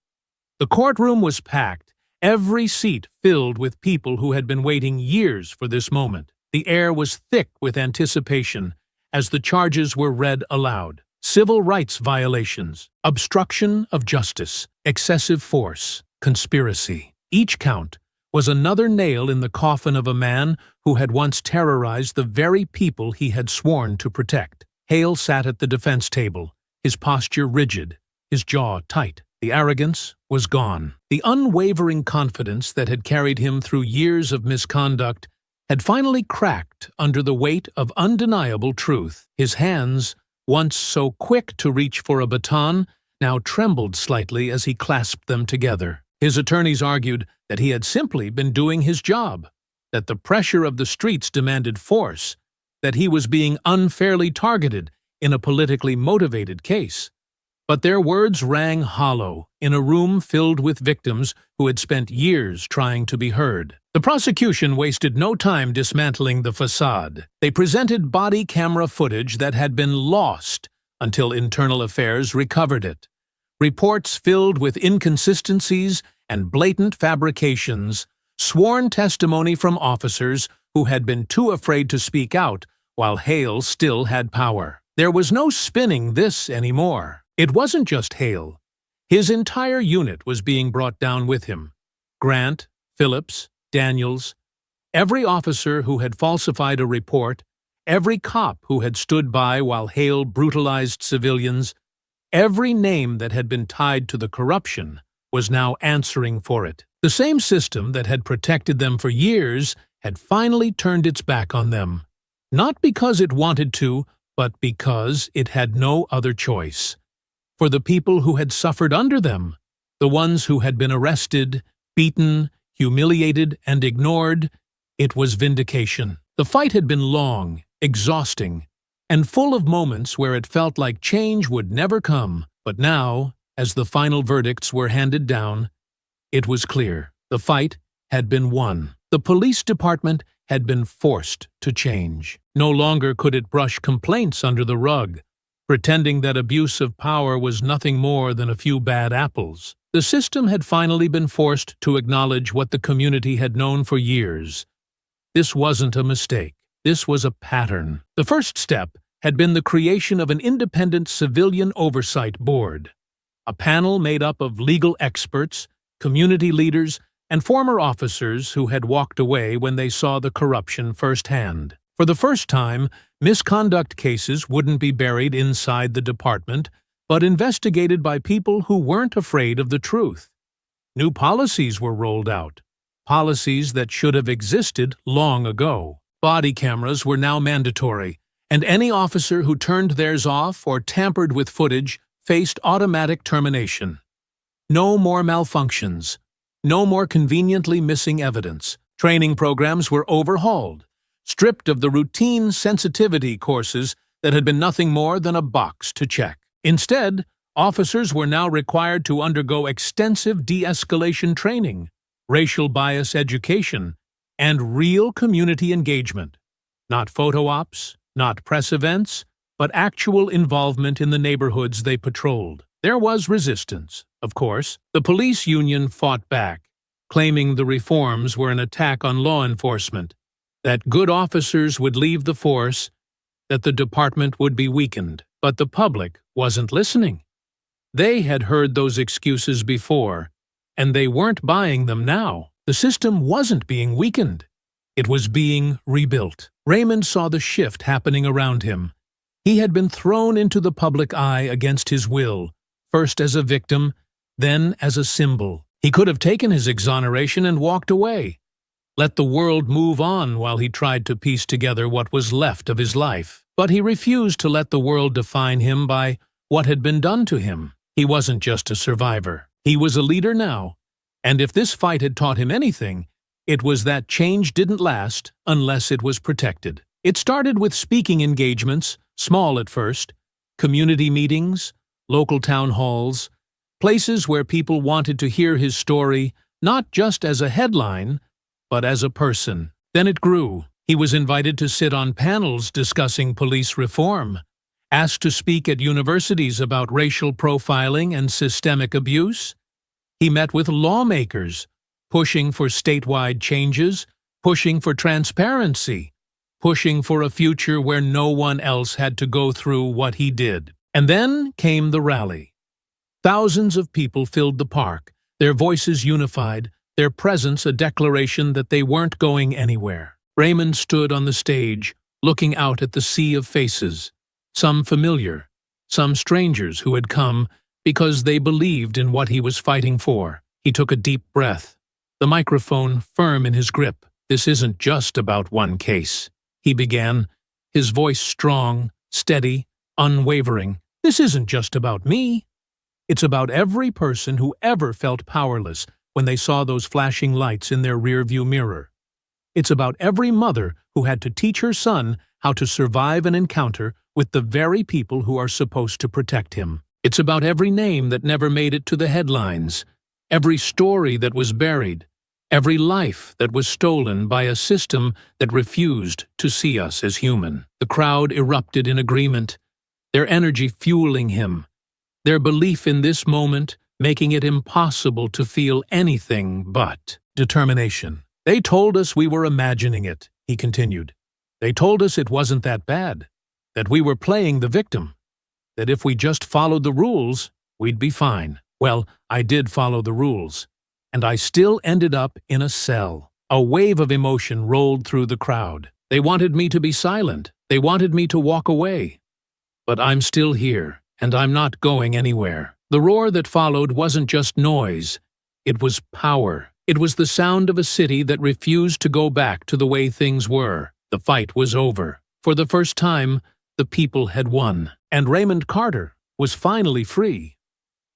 The courtroom was packed, every seat filled with people who had been waiting years for this moment. The air was thick with anticipation as the charges were read aloud. Civil rights violations, obstruction of justice, excessive force, conspiracy. Each count was another nail in the coffin of a man who had once terrorized the very people he had sworn to protect. Hale sat at the defense table, his posture rigid, his jaw tight. The arrogance was gone. The unwavering confidence that had carried him through years of misconduct had finally cracked under the weight of undeniable truth. His hands, once so quick to reach for a baton, now trembled slightly as he clasped them together. His attorneys argued that he had simply been doing his job, that the pressure of the streets demanded force, that he was being unfairly targeted in a politically motivated case. But their words rang hollow in a room filled with victims who had spent years trying to be heard. The prosecution wasted no time dismantling the facade. They presented body camera footage that had been lost until Internal Affairs recovered it. Reports filled with inconsistencies and blatant fabrications, sworn testimony from officers who had been too afraid to speak out while Hale still had power. There was no spinning this anymore. It wasn't just Hale. His entire unit was being brought down with him. Grant, Phillips, Daniels, every officer who had falsified a report, every cop who had stood by while Hale brutalized civilians, every name that had been tied to the corruption was now answering for it. The same system that had protected them for years had finally turned its back on them. Not because it wanted to, but because it had no other choice. For the people who had suffered under them, the ones who had been arrested, beaten, humiliated, and ignored, it was vindication. The fight had been long, exhausting, and full of moments where it felt like change would never come. But now, as the final verdicts were handed down, it was clear the fight had been won. The police department had been forced to change. No longer could it brush complaints under the rug, pretending that abuse of power was nothing more than a few bad apples. The system had finally been forced to acknowledge what the community had known for years. This wasn't a mistake. This was a pattern. The first step had been the creation of an independent civilian oversight board, a panel made up of legal experts, community leaders, and former officers who had walked away when they saw the corruption firsthand. For the first time, misconduct cases wouldn't be buried inside the department, but investigated by people who weren't afraid of the truth. New policies were rolled out, policies that should have existed long ago. Body cameras were now mandatory, and any officer who turned theirs off or tampered with footage faced automatic termination. No more malfunctions. No more conveniently missing evidence. Training programs were overhauled, stripped of the routine sensitivity courses that had been nothing more than a box to check. Instead, officers were now required to undergo extensive de-escalation training, racial bias education, and real community engagement. Not photo ops, not press events, but actual involvement in the neighborhoods they patrolled. There was resistance, of course. The police union fought back, claiming the reforms were an attack on law enforcement, that good officers would leave the force, that the department would be weakened. But the public wasn't listening. They had heard those excuses before, and they weren't buying them now. The system wasn't being weakened. It was being rebuilt. Raymond saw the shift happening around him. He had been thrown into the public eye against his will, first as a victim, then as a symbol. He could have taken his exoneration and walked away, let the world move on while he tried to piece together what was left of his life. But he refused to let the world define him by what had been done to him. He wasn't just a survivor. He was a leader now, and if this fight had taught him anything, it was that change didn't last unless it was protected. It started with speaking engagements, small at first, community meetings, local town halls, places where people wanted to hear his story, not just as a headline, but as a person. Then it grew. He was invited to sit on panels discussing police reform, asked to speak at universities about racial profiling and systemic abuse. He met with lawmakers, pushing for statewide changes, pushing for transparency, pushing for a future where no one else had to go through what he did. And then came the rally. Thousands of people filled the park, their voices unified, their presence a declaration that they weren't going anywhere. Raymond stood on the stage, looking out at the sea of faces, some familiar, some strangers who had come because they believed in what he was fighting for. He took a deep breath, the microphone firm in his grip. "This isn't just about one case," he began, his voice strong, steady, unwavering. "This isn't just about me. It's about every person who ever felt powerless when they saw those flashing lights in their rearview mirror. It's about every mother who had to teach her son how to survive an encounter with the very people who are supposed to protect him. It's about every name that never made it to the headlines, every story that was buried, every life that was stolen by a system that refused to see us as human. The crowd erupted in agreement, their energy fueling him, their belief in this moment making it impossible to feel anything but determination. They told us we were imagining it, he continued. They told us it wasn't that bad, that we were playing the victim, that if we just followed the rules, we'd be fine. Well, I did follow the rules, and I still ended up in a cell. A wave of emotion rolled through the crowd. They wanted me to be silent. They wanted me to walk away. But I'm still here, and I'm not going anywhere. The roar that followed wasn't just noise. It was power. It was the sound of a city that refused to go back to the way things were. The fight was over. For the first time, the people had won. And Raymond Carter was finally free.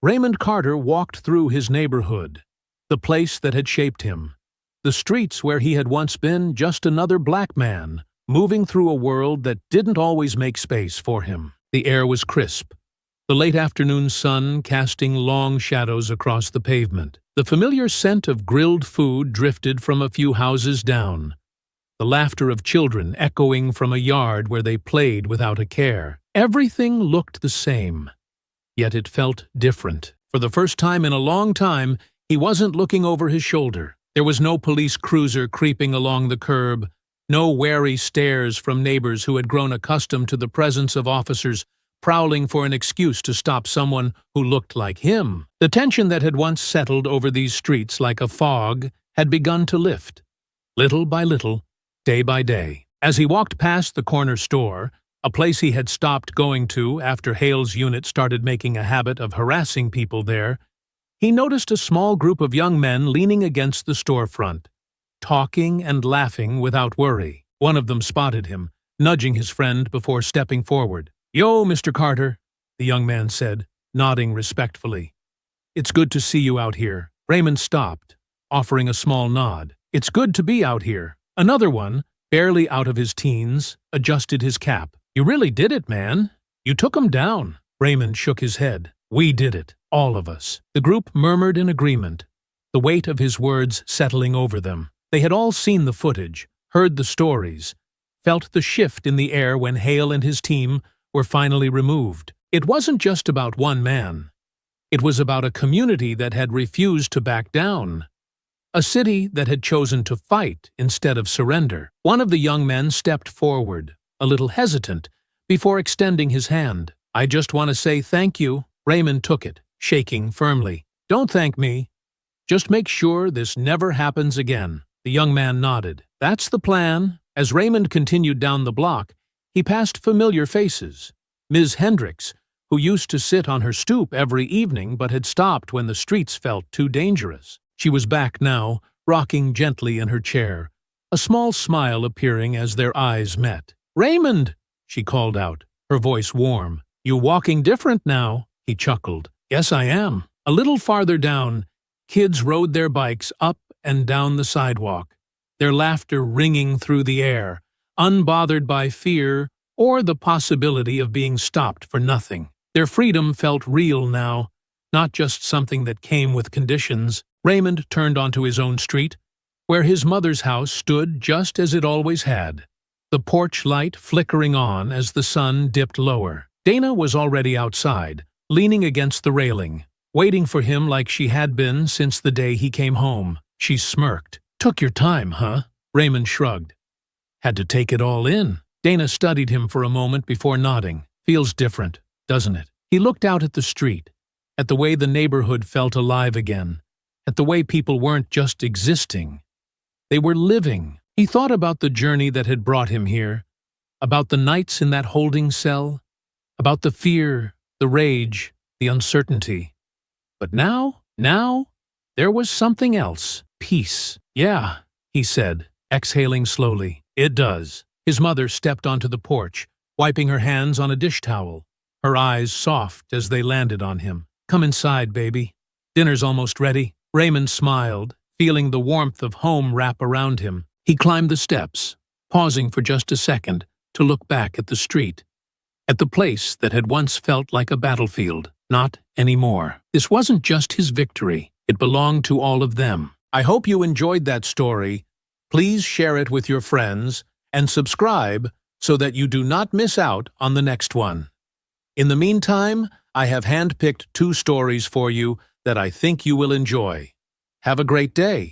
Raymond Carter walked through his neighborhood, the place that had shaped him, the streets where he had once been just another black man, moving through a world that didn't always make space for him. The air was crisp, the late afternoon sun casting long shadows across the pavement. The familiar scent of grilled food drifted from a few houses down, the laughter of children echoing from a yard where they played without a care. Everything looked the same, yet it felt different. For the first time in a long time, he wasn't looking over his shoulder. There was no police cruiser creeping along the curb, no wary stares from neighbors who had grown accustomed to the presence of officers prowling for an excuse to stop someone who looked like him. The tension that had once settled over these streets like a fog had begun to lift, little by little, day by day. As he walked past the corner store, a place he had stopped going to after Hale's unit started making a habit of harassing people there, he noticed a small group of young men leaning against the storefront, talking and laughing without worry. One of them spotted him, nudging his friend before stepping forward. "Yo, Mr. Carter," the young man said, nodding respectfully. "It's good to see you out here." Raymond stopped, offering a small nod. "It's good to be out here." Another one, barely out of his teens, adjusted his cap. "You really did it, man. You took 'em down." Raymond shook his head. "We did it, all of us." The group murmured in agreement, the weight of his words settling over them. They had all seen the footage, heard the stories, felt the shift in the air when Hale and his team were finally removed. It wasn't just about one man. It was about a community that had refused to back down. A city that had chosen to fight instead of surrender. One of the young men stepped forward, a little hesitant, before extending his hand. "I just want to say thank you." Raymond took it, shaking firmly. "Don't thank me. Just make sure this never happens again." The young man nodded. "That's the plan." As Raymond continued down the block, he passed familiar faces. Ms. Hendricks, who used to sit on her stoop every evening but had stopped when the streets felt too dangerous. She was back now, rocking gently in her chair, a small smile appearing as their eyes met. "Raymond!" she called out, her voice warm. "You walking different now," he chuckled. "Yes, I am." A little farther down, kids rode their bikes up and down the sidewalk, their laughter ringing through the air, unbothered by fear or the possibility of being stopped for nothing. Their freedom felt real now, not just something that came with conditions. Raymond turned onto his own street, where his mother's house stood just as it always had, the porch light flickering on as the sun dipped lower. Dana was already outside, leaning against the railing, waiting for him like she had been since the day he came home. She smirked. "Took your time, huh?" Raymond shrugged. "Had to take it all in." Dana studied him for a moment before nodding. "Feels different, doesn't it?" He looked out at the street, at the way the neighborhood felt alive again, at the way people weren't just existing. They were living. He thought about the journey that had brought him here, about the nights in that holding cell, about the fear, the rage, the uncertainty. But now, there was something else. Peace. "Yeah," he said, exhaling slowly. "It does." His mother stepped onto the porch, wiping her hands on a dish towel, her eyes soft as they landed on him. Come inside, baby. Dinner's almost ready. Raymond smiled, feeling the warmth of home wrap around him. He climbed the steps, pausing for just a second to look back at the street, at the place that had once felt like a battlefield. Not anymore. This wasn't just his victory. It belonged to all of them. I hope you enjoyed that story. Please share it with your friends and subscribe so that you do not miss out on the next one. In the meantime, I have handpicked 2 stories for you that I think you will enjoy. Have a great day.